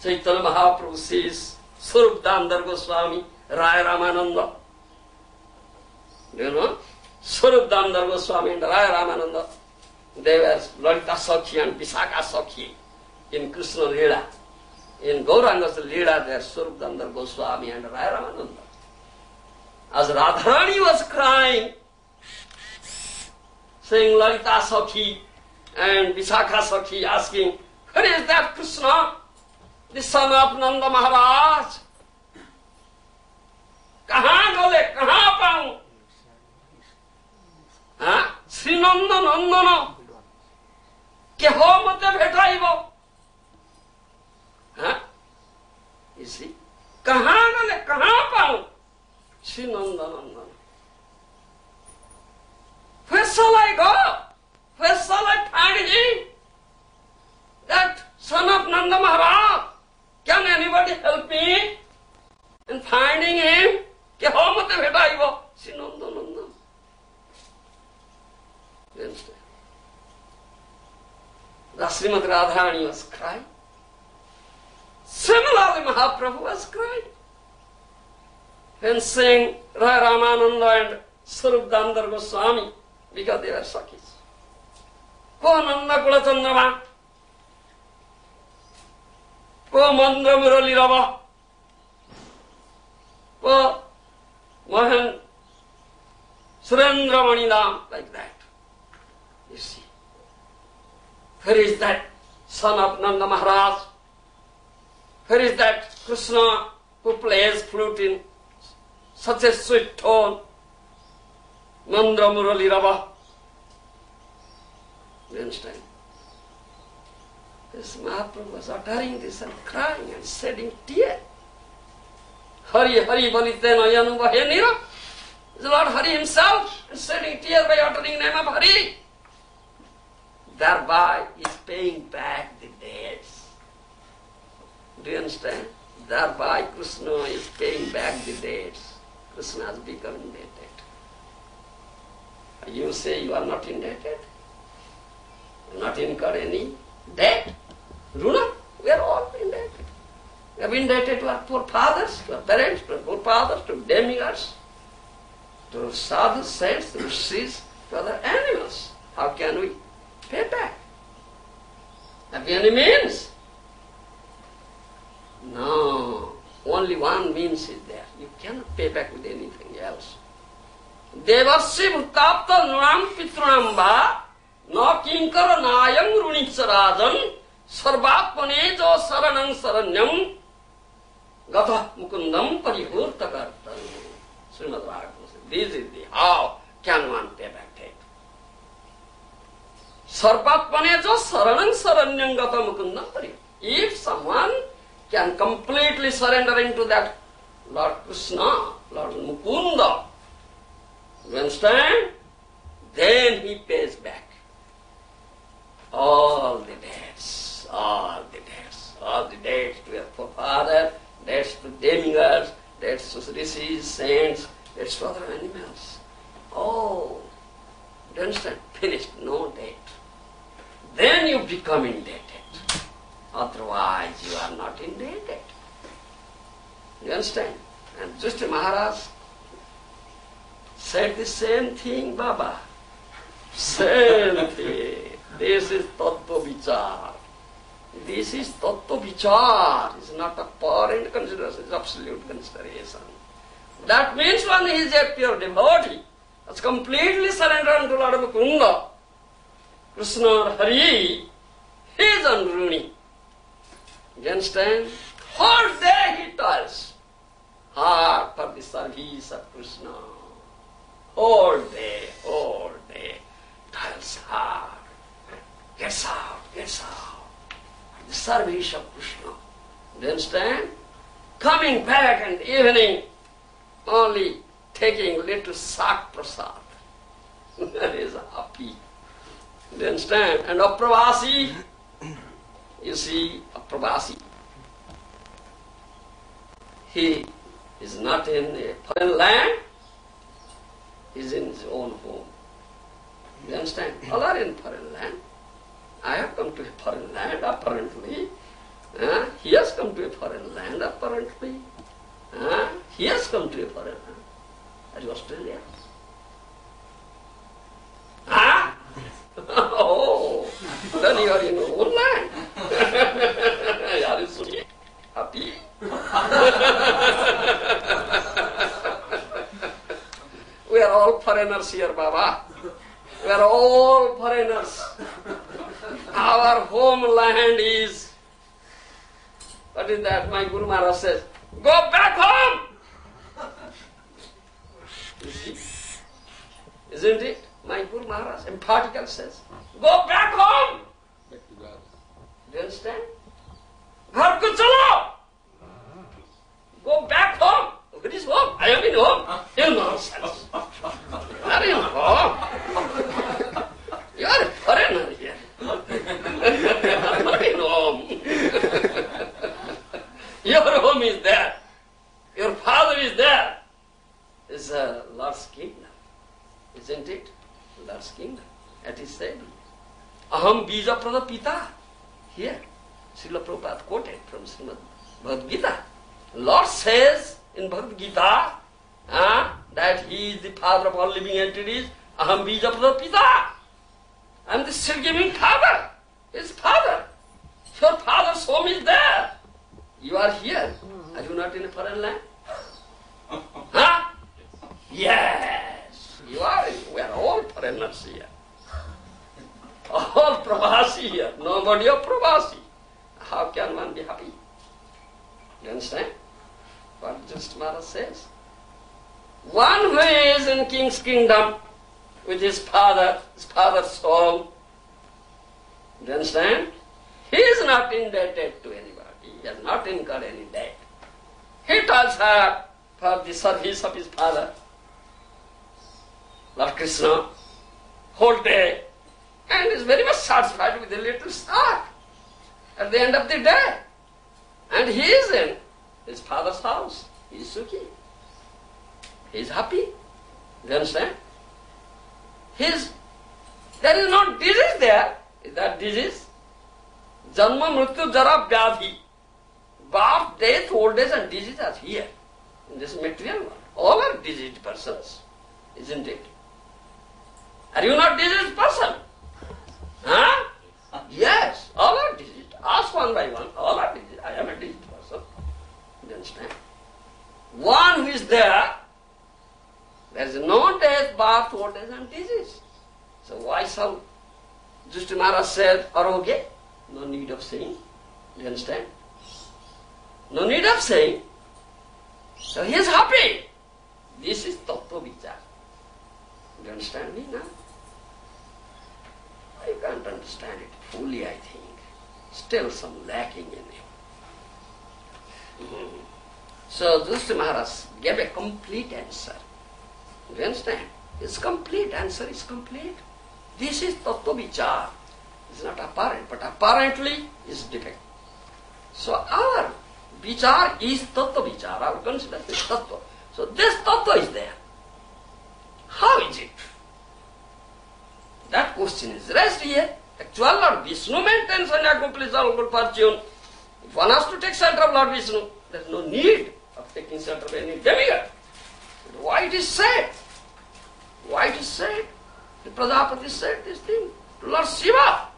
Chaitanya Mahaprabhu sees Swarup Damodar Goswami, Raya Ramananda. Do you know? Swarup Damodar Goswami and Raya Ramananda, they were Lalita Sakhi and Visakha Sakhi in Krishna Leela. In Gauranga's Leela, there are Swarup Damodar Goswami and Raya Ramananda. As Radharani was crying, saying Lalita Sakhi and Visakha Sakhi, asking, where is that Krishna, the son of Nanda Maharaj? Kahan gole, kahan paun? Sri Nanda Nandana, keho mate bhetaibo? You see, kahan gole, kahan paun? Sri Nanda Nandana. Where shall I go? Where shall I find him? That son of Nanda Maharaj. Can anybody help me in finding him? Keho mate bhetaibo? Sri Nanda Nandana. You understand? The Srimati Radharani was crying. Similarly, Mahaprabhu was crying. And saying Raya Ramananda and Swarup Damodar Goswami, because they were Sakhis. Ko Nanda Kula Chandrama, ko Mandra Murali Rava, ko Mohan Surendra Manidam, like that. You see. Where is that son of Nanda Maharaj? Where is that Krishna who plays flute in such a sweet tone? Mandra Murali Rava. You understand? This Mahaprabhu was uttering this and crying and shedding tears. Hari Hari Balite Nayanu Vahe Niro. The Lord Hari himself is shedding tears by uttering the name of Hari. Thereby is paying back the debts. Do you understand? Thereby Krishna is paying back the debts. Krishna has become indebted. You say you are not indebted? You have not incurred any debt? Runa, we are all indebted. We have been indebted to our forefathers, to our parents, to our forefathers, to demigods, to sadhus, saints, to rishis, to other animals. How can we pay back? Have you any means? No. Only one means is there. You cannot pay back with anything else. Devasya bhuttapta nunam pitrunam va na kinkara nayam runicharajan sarvapane jo saranam saranyam gata mukundam parihurta kartan. Srimad Bhagavatam says, this is the how can one pay back debt. Sarvapane jo saranam saranyam gata mukundam parihurta. If someone can completely surrender into that Lord Krishna, Lord Mukunda, you understand? Then he pays back all the debts, all the debts, all the debts to your forefather, debts to demigods, debts to rishis, saints, debts to other animals. Oh, you understand? Finished, no debt. Then you become indebted. Otherwise, you are not indebted. You understand? And Justi Maharaj said the same thing, Baba. Same thing. This is Tattva Vichar. This is Tattva Vichar. It's not a apparent consideration, it's absolute consideration. That means when he is a pure devotee, has completely surrendered unto Lord Mukunda, Krishna or Hari, he is unruly. You understand? Whole day he toils hard for the service of Krishna. Whole day, toils hard. Gets out. The service of Krishna. You understand? Coming back in the evening, only taking little sak prasad. That is happy. You understand? And Apravasi, you see, Apravasi, he is not in a foreign land, he is in his own home. You understand? All are in foreign land. I have come to a foreign land, apparently. He has come to a foreign land, apparently. He has come to a foreign land. That is Australia. Oh, then you are in your own land. Are you so happy? We are all foreigners here, Baba. We are all foreigners. Our homeland is, what is that? My Guru Maharaj says, go back home! You see? Isn't it? My Guru Maharaj emphatically says, go back home! Back to God. Do you understand? Ghar ko chalo! Go back home! Where is home? I am in home. You nonsense. You are in home. You are a foreigner here. I am not in home. Your home is there. Your father is there. It's Lord's kingdom. Isn't it? Lord's kingdom. That is said. Aham bija prada pita. Here, Srila Prabhupada quoted from Srimad Bhagavad Gita. Lord says in Bhagavad Gita that He is the father of all living entities. Aham bija prada pita. I am the still-giving father. His father. Your father's home is there. You are here. Are you not in a foreign land? Yes. You are. We are all foreigners here. All pravasi here. Nobody of pravasi. How can one be happy? You understand? What Justi Maharaj says. One who is in king's kingdom with his father's soul. You understand? He is not indebted to anybody. He has not incurred any debt. He toils hard for the service of his father, Lord Krishna, whole day, and is very much satisfied with a little start at the end of the day. And he is in his father's house. He is sukhi. He is happy. You understand? There is no disease there. Is that disease? Janma, mrityu, jara, vyadhi. Birth, death, old age and disease are here. In this material world. All are diseased persons. Isn't it? Are you not diseased person? Yes, all are diseased. Ask one by one. All are diseased. I am a diseased person. You understand? One who is there is no death, birth, old age and disease. So why shall Justi Maharaj said, Aroge? No need of saying. Do you understand? No need of saying. So he is happy. This is Tattva Vichar. Do you understand me now? You can't understand it fully, I think. Still some lacking in you. So Justi Maharaj gave a complete answer. Do you understand? His complete answer is complete. This is Tattva Vichar. It's not apparent, but apparently is defect. So our Vichar is Tattva Vichar. Our consider is Tattva. So this Tattva is there. How is it? That question is raised here. Actual Lord Vishnu maintains and accomplishes all good fortune. If one has to take shelter of Lord Vishnu, there is no need of taking shelter of any devotee. is said. Why it is said? The Prajapati said this thing to Lord Shiva.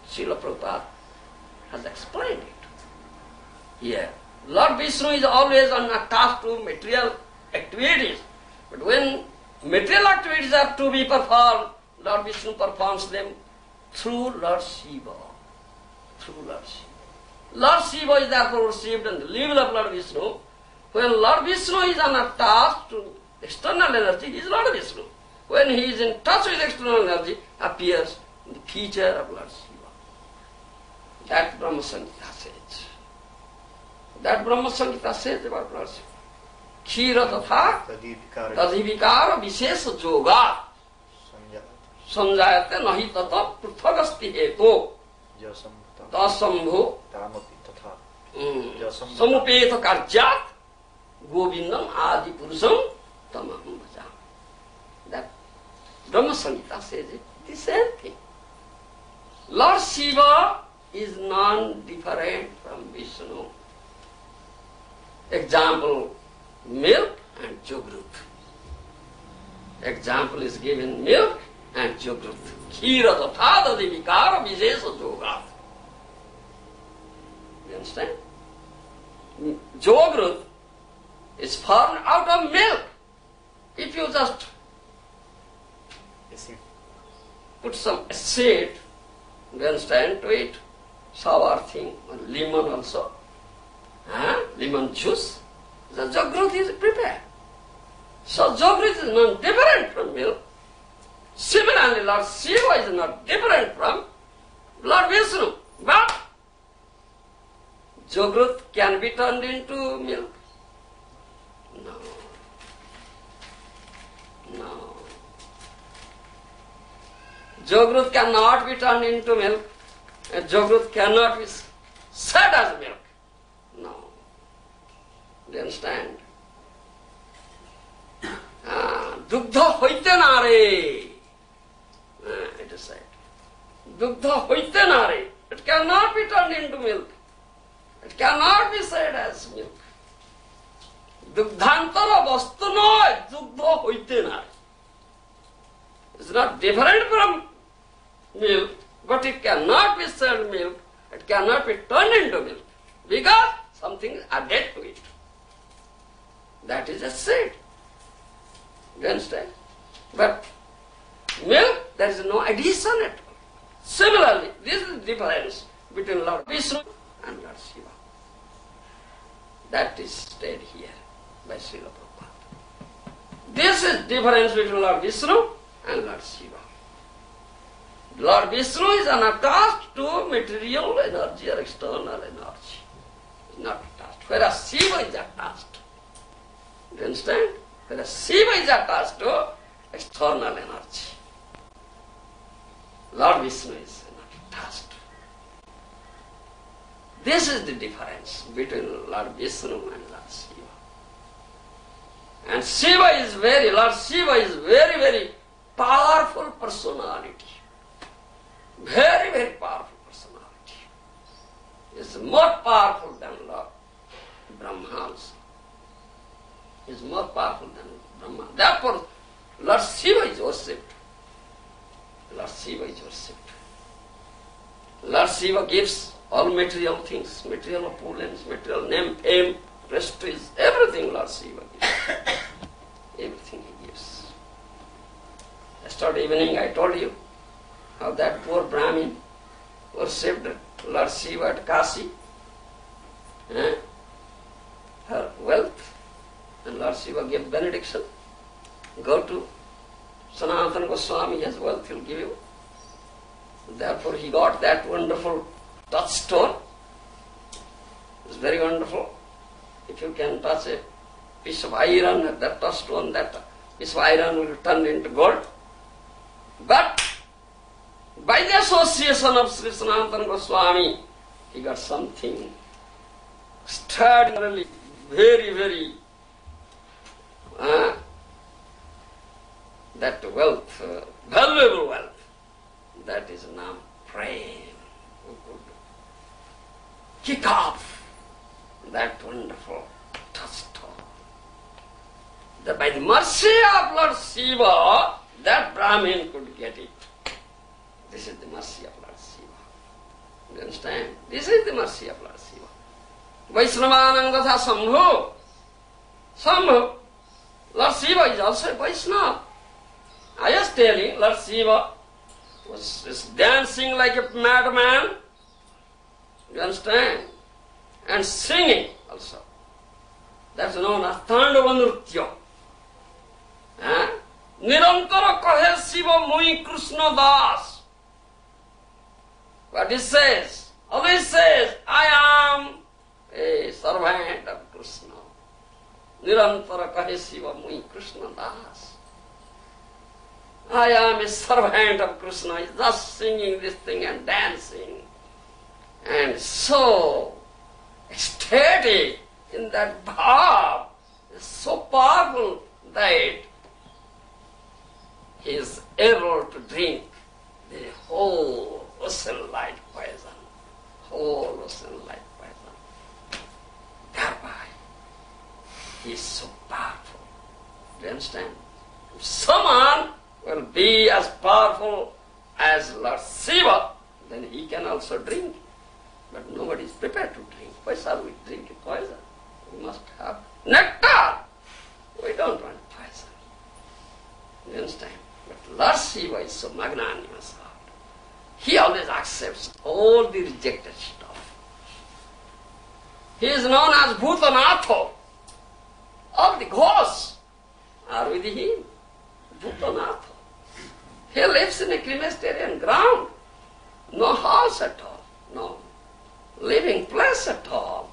Srila Prabhupada has explained it. Here, Lord Vishnu is always unattached to material activities. But when material activities are to be performed, Lord Vishnu performs them through Lord Shiva. Through Lord Shiva. Lord Shiva is therefore received on the level of Lord Vishnu. When Lord Vishnu is unattached to external energy, he is Lord Vishnu. When he is in touch with external energy, appears in the feature of Lord Shiva. That Brahma Samhita says. That Brahma Samhita says about Lord Shiva. Khira tatha tadhivikara vishesha yoga samjayate nahi tata prithagasti heto tasambhu samupeta karjat govindam adi purusam tamaham bhajam. That Brahma Samhita says it, the same thing. Lord Shiva is non-different from Vishnu. Example, milk and Jagrut. Example is given, milk and Jagrut. Khira tatha vikara vishesha yoga. You understand? Jagrut is formed out of milk. If you just put some acid, you understand, to it, sour thing, or lemon also, lemon juice, the Jagrut is prepared. So Jagrut is not different from milk. Similarly, Lord Shiva is not different from Lord Vishnu. But Jagrut can be turned into milk. No. Jagrut cannot be turned into milk. And Jagrut cannot be said as milk. No. Do you understand? Dugdha hoite nare. It is said. Dugdha hoite nare. It cannot be turned into milk. It cannot be said as milk. Dugdhantara vastu noy, dugdha hoite nare. It's not different from milk, but it cannot be said milk. It cannot be turned into milk because something is added to it. That is a seed. You understand? But milk, there is no addition at all. Similarly, this is the difference between Lord Vishnu and Lord Shiva. That is stated here by Srila Prabhupada. This is difference between Lord Vishnu and Lord Shiva. Lord Vishnu is unattached to material energy or external energy. He is not attached. Whereas Shiva is attached. Do you understand? Whereas Shiva is attached to external energy. Lord Vishnu is not attached. This is the difference between Lord Vishnu and Lord Shiva. And Lord Shiva is very, very powerful personality. Very, very powerful personality. He is more powerful than Lord Brahma also. He is more powerful than Brahma. Therefore, Lord Shiva is worshipped. Lord Shiva is worshipped. Lord Shiva gives all material things, material opulence, material name, fame, prestige, everything Lord Shiva gives. Everything he gives. Yesterday evening I told you how that poor Brahmin worshipped Lord Shiva at Kashi. Her wealth, and Lord Shiva gave benediction. Go to Sanatana Goswami, his wealth he'll give you. Therefore he got that wonderful touchstone. It's very wonderful. If you can touch a piece of iron at that touchstone, that piece of iron will turn into gold. But by the association of Sri Sanatana Goswami, he got something extraordinarily, very, very, that wealth, valuable wealth. That is Nam Prem. Kick off that wonderful touchstone. that by the mercy of Lord Shiva, that Brahmin could get it. This is the mercy of Lord Shiva. You understand? This is the mercy of Lord Shiva. Vaishnavanam gatha Sambhu. Sambhu. Lord Shiva is also a Vaishnava. I was telling, Lord Shiva was dancing like a madman. You understand? And singing also. That's known as Tandava Nritya. Nirantara kahe Shiva mui Krishna das. What he says? Always says, I am a servant of Krishna. Nirantara kahe Shiva mui Krishna das. I am a servant of Krishna. He's just singing this thing and dancing. And so ecstatic in that bhav. It's so powerful that he is able to drink the whole ocean-like poison. Whole ocean-like poison. Thereby, he is so powerful. Do you understand? If someone will be as powerful as Lord Shiva, then he can also drink. But nobody is prepared to drink. Why shall we drink poison? We must have nectar. We don't want poison. You understand? But Lord Shiva is so magnanimous. He always accepts all the rejected stuff. He is known as Bhutanatha. All the ghosts are with him. Bhutanatha. He lives in a crematorium ground. No house at all. No living place at all.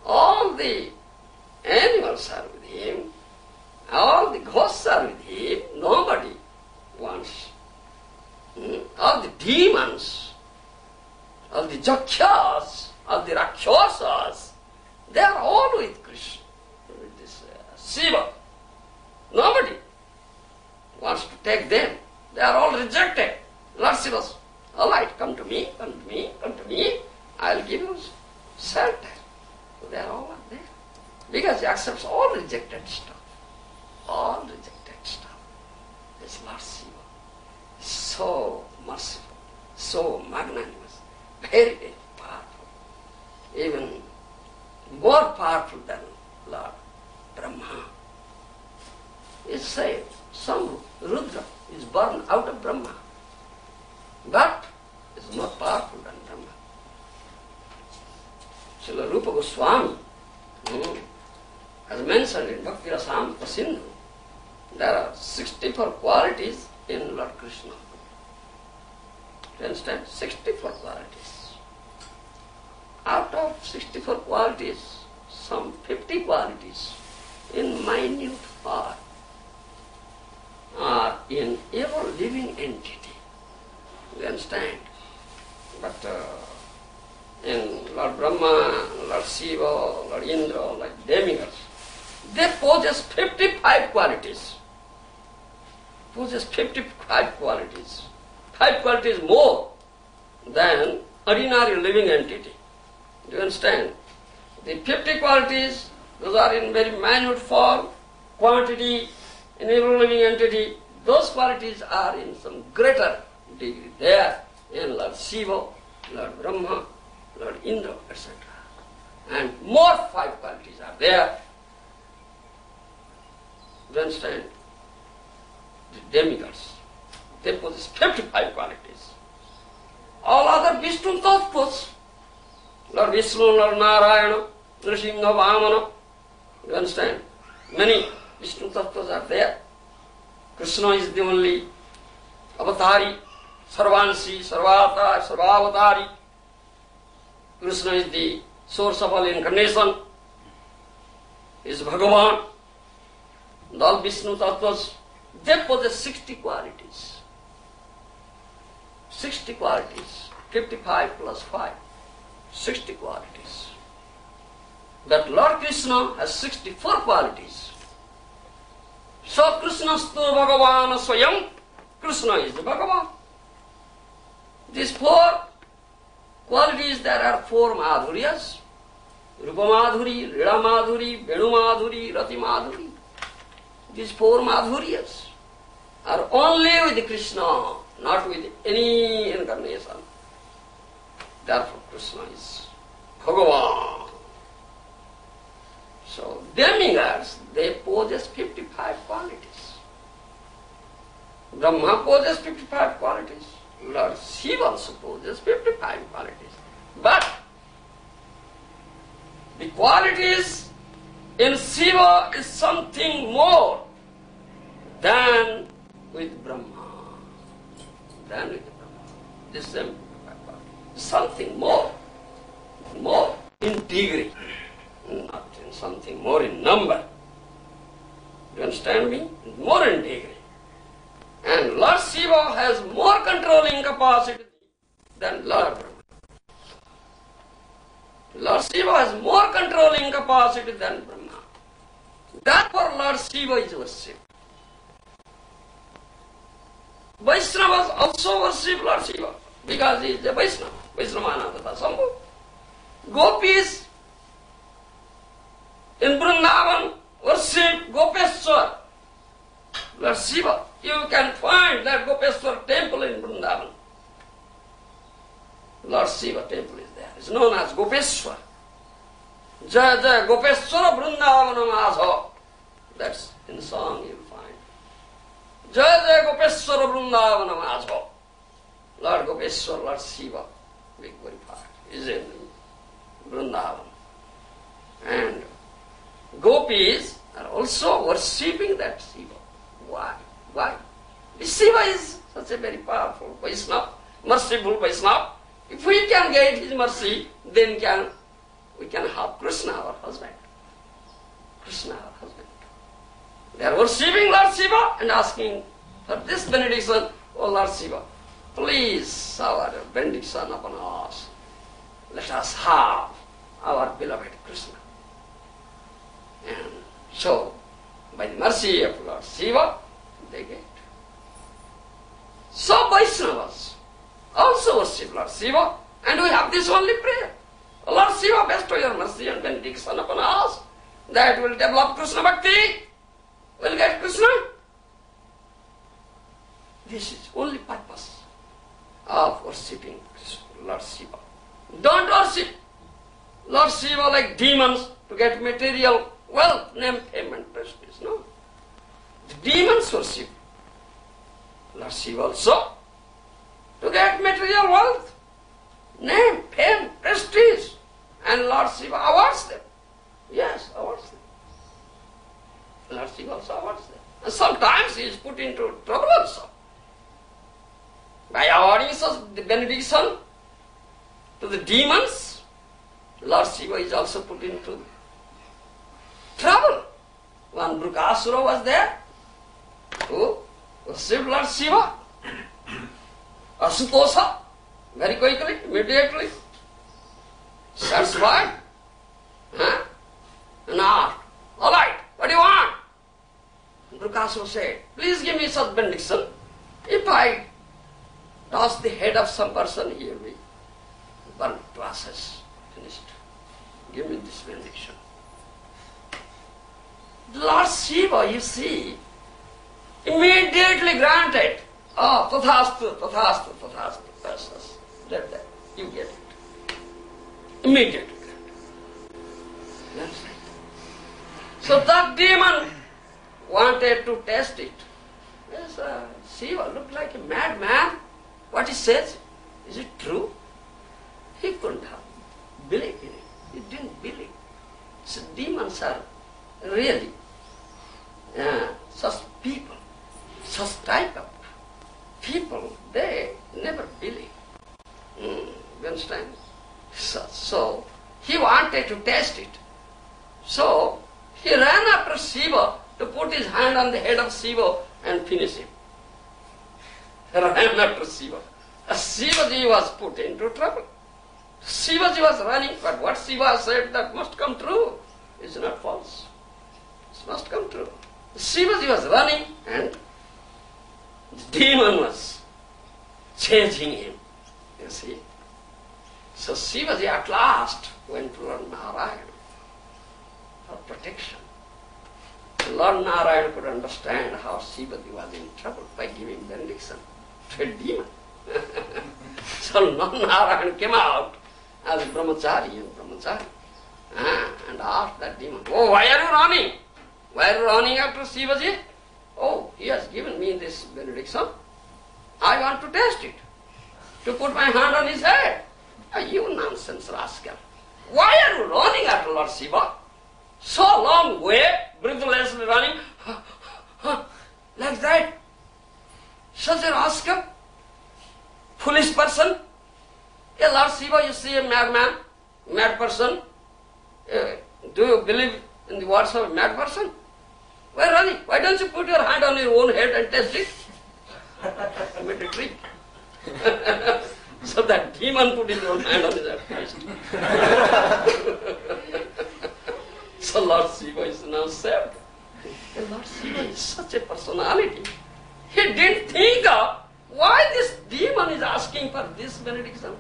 All the animals are with him. All the ghosts are with him. Nobody wants. All the demons, all the Jakhyas, all the Rakshasas, they are all with Krishna, with this Shiva. Nobody wants to take them. They are all rejected. Lord Shiva, all right, come to me, come to me, come to me. I'll give you shelter. So they are all there. Because he accepts all rejected stuff. All rejected stuff. This Lord Shiva is so merciful, so magnanimous, very, very powerful. Even more powerful than Lord Brahma. It's said some Rudra is born out of Brahma, but is more powerful than Brahma. Srila Rupa Goswami has mentioned in Bhakti Rasamrita Sindhu, there are 64 qualities in Lord Krishna. You understand? 64 qualities. Out of 64 qualities, some 50 qualities in minute form are in every living entity. You understand? But in Lord Brahma, Lord Shiva, Lord Indra, like demigods, they possess 55 qualities. Possess 55 qualities. 5 qualities more than ordinary living entity. Do you understand? The 50 qualities, those are in very minute form, quantity, in every living entity. Those qualities are in some greater degree there in Lord Shiva, Lord Brahma, Lord Indra, etc. And more 5 qualities are there. Do you understand? The demigods, they possess 55 qualities. All other Vishnu Tattvas, Lord Vishnu, Lord Narayana, Nrsimha, Vamana, you understand? Many Vishnu Tattvas are there. Krishna is the only avatari, Sarvansi, Sarvata, Sarvavatari. Krishna is the source of all incarnation, is Bhagavan. And all Vishnu Tattvas, they possess 60 qualities. 60 qualities, 55 plus 5, 60 qualities. But Lord Krishna has 64 qualities. So Krishnastu Bhagavan Swayam, Krishna is the Bhagavan. These 4 qualities, there are 4 madhuryas. Rupa Madhuri, Lila Madhuri, Venu Madhuri, Rati Madhuri. These four Madhuryas are only with Krishna, not with any incarnation. Therefore Krishna is Bhagavan. So demigods, they possess 55 qualities. Brahma possesses 55 qualities. Lord Shiva also possesses 55 qualities. But the qualities in Shiva is something more than with Brahma. This is something more in degree, not in something more in number. Do you understand me? More in degree. And Lord Shiva has more controlling capacity than Lord Brahma. Lord Shiva has more controlling capacity than Brahma. Therefore Lord Shiva is worshipped. Vaishnavas also worship Lord Shiva because he is a Vaishnava. Vaishnavana tata sambhu. Gopis in Vrindavan worship Gopeshwar, Lord Shiva. You can find that Gopeshwar temple in Vrindavan. Lord Shiva temple is there. It's known as Gopeshwar. Jaya Jaya Gopeshwara Vrindavanam Asho. That's in the song you will find. Jaya Jaya Gopeshwara Vrindavanam Asho. Lord Gopeshwar, Lord Shiva, big glorified, is in Vrindavan. And gopis are also worshipping that Shiva. Why? Why? Shiva is such a very powerful Vaishnava, merciful Vaishnava. If we can get his mercy, then we can have Krishna, our husband. Krishna, our husband. They are worshipping Lord Shiva and asking for this benediction, O Lord Shiva, please our benediction upon us. Let us have our beloved Krishna. And so, by the mercy of Lord Shiva, they get. So Vaishnavas also worship Lord Shiva, and we have this only prayer. O Lord Shiva, bestow your mercy and benediction upon us, that will develop Krishna Bhakti, will get Krishna. This is only purpose of worshipping Lord Shiva. Don't worship Lord Shiva like demons to get material wealth, name, fame and prestige. No. The demons worship Lord Shiva also to get material wealth, name, fame, prestige, and Lord Shiva awards them. Yes, awards them. Lord Shiva also awards them. And sometimes he is put into trouble also. By awarding such the benediction to the demons, Lord Shiva is also put into trouble. One Brukasura was there who worshipped Lord Shiva. Asutosha, very quickly, immediately, satisfied. Now, all right, what do you want? Brukasura said, please give me such benediction. If I toss the head of some person, he will be burnt to ashes, finished. Give me this benediction. Lord Shiva, you see, immediately granted. Oh, tathastu, tathastu, tathastu. Yes. Let that. You get it. Immediately granted. That's right. So that demon wanted to test it. Yes, Shiva looked like a madman. What he says, is it true? He couldn't have believed in it. He didn't believe. So demons are really such people, such type of people, they never believe. You understand? So he wanted to test it. So he ran after Shiva to put his hand on the head of Shiva and finish him. He ran after Shiva. Shivaji was put into trouble. Shivaji was running, but what Shiva said that must come true. It's not false. It must come true. Shivaji was running and the demon was chasing him. You see. So Shivaji at last went to Lord Narayana. Lord Narayana could understand how Sivati was in trouble by giving benediction to a demon. So Lord Narayana came out as brahmachari and asked that demon, "Oh, why are you running? Why are you running after Shivaji? Oh, he has given me this benediction. I want to test it, to put my hand on his head." You nonsense rascal. Why are you running after Lord Shiva? So long way, breathlessly running, like that. Such a rascal, foolish person. Lord Shiva, you see a madman, mad person. Do you believe in the words of a mad person? Why running? Why don't you put your hand on your own head and test it? Make a trick. So that demon put his own hand on his head. So Lord Shiva is now saved. And Lord Shiva is such a personality. He didn't think of why this demon is asking for this benediction.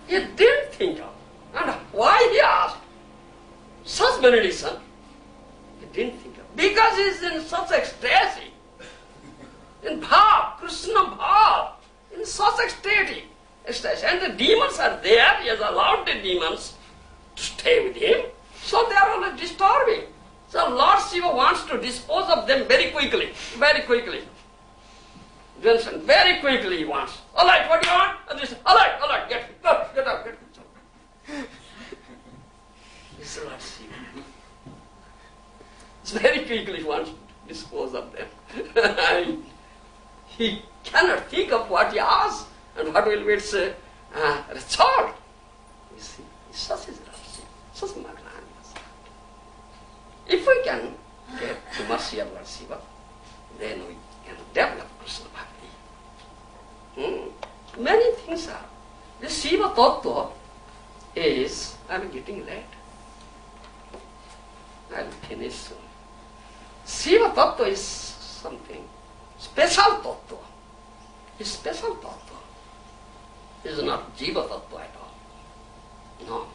He didn't think of. And why he asked such benediction, he didn't think of. Because he is in such ecstasy, in bhav, Krishna bhav, in such ecstasy. And the demons are there, he has allowed the demons to stay with him, so they are always disturbing. So Lord Shiva wants to dispose of them very quickly, very quickly. Do you understand? Very quickly he wants. All right, what do you want? And this, all right, get up. This is Lord Shiva. Very quickly he wants to dispose of them. He cannot think of what he asks and what will be its result. You see, such is Lord Shiva, such magnanimous. If we can get the mercy of Lord Shiva, then we can develop Krishna Bhakti. Many things are. The Shiva Tattva is, I am getting late. I will finish soon. Shiva Tattva is something special Tattva. It's special Tattva. It's not Jiva Tattva at all. No,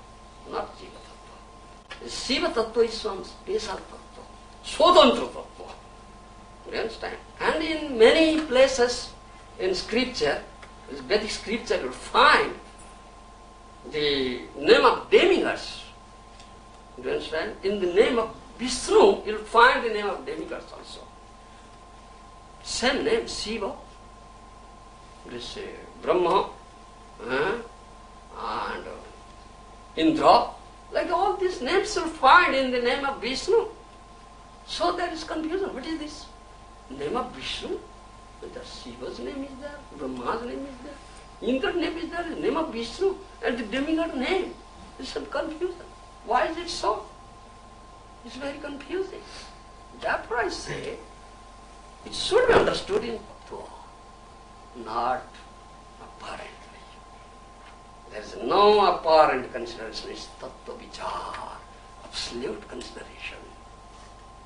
not Jiva Tattva. The Shiva Tattva is some special Tattva. Swatantra Tattva. You understand? And in many places in scripture, in Vedic scripture, you'll find the name of demigods. Do you understand? In the name of Vishnu, you'll find the name of demigods also. Same name, Shiva, this Brahma, and Indra, like all these names you'll find in the name of Vishnu. So there is confusion. What is this? Name of Vishnu? Whether Shiva's name is there, Brahma's name is there, Indra's name is there, the name of Vishnu, and the demigod name. There's some confusion. Why is it so? It's very confusing. Therefore I say, it should be understood in Tattva, not apparently. There is no apparent consideration, it's Tattva Vichar, absolute consideration.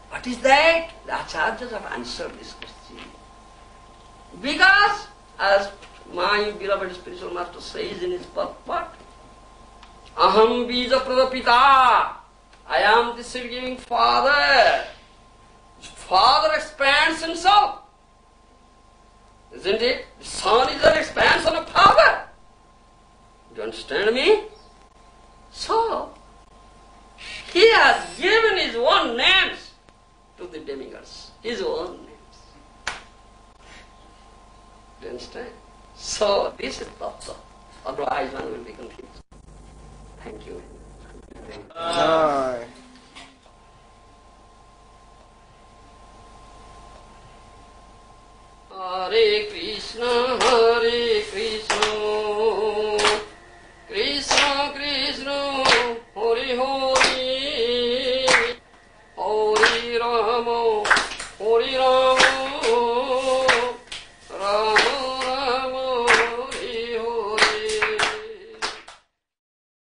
What is that? The Acharyas have answered this question. Because, as my beloved spiritual master says in his first part, Aham Bija Pradapita, I am the seed-giving father. Father expands himself. Isn't it? The son is an expansion of father. Do you understand me? So, he has given his own names to the demigods. His own names. Do you understand? So, this is Tattva. Otherwise one will be confused. Thank you. Aye.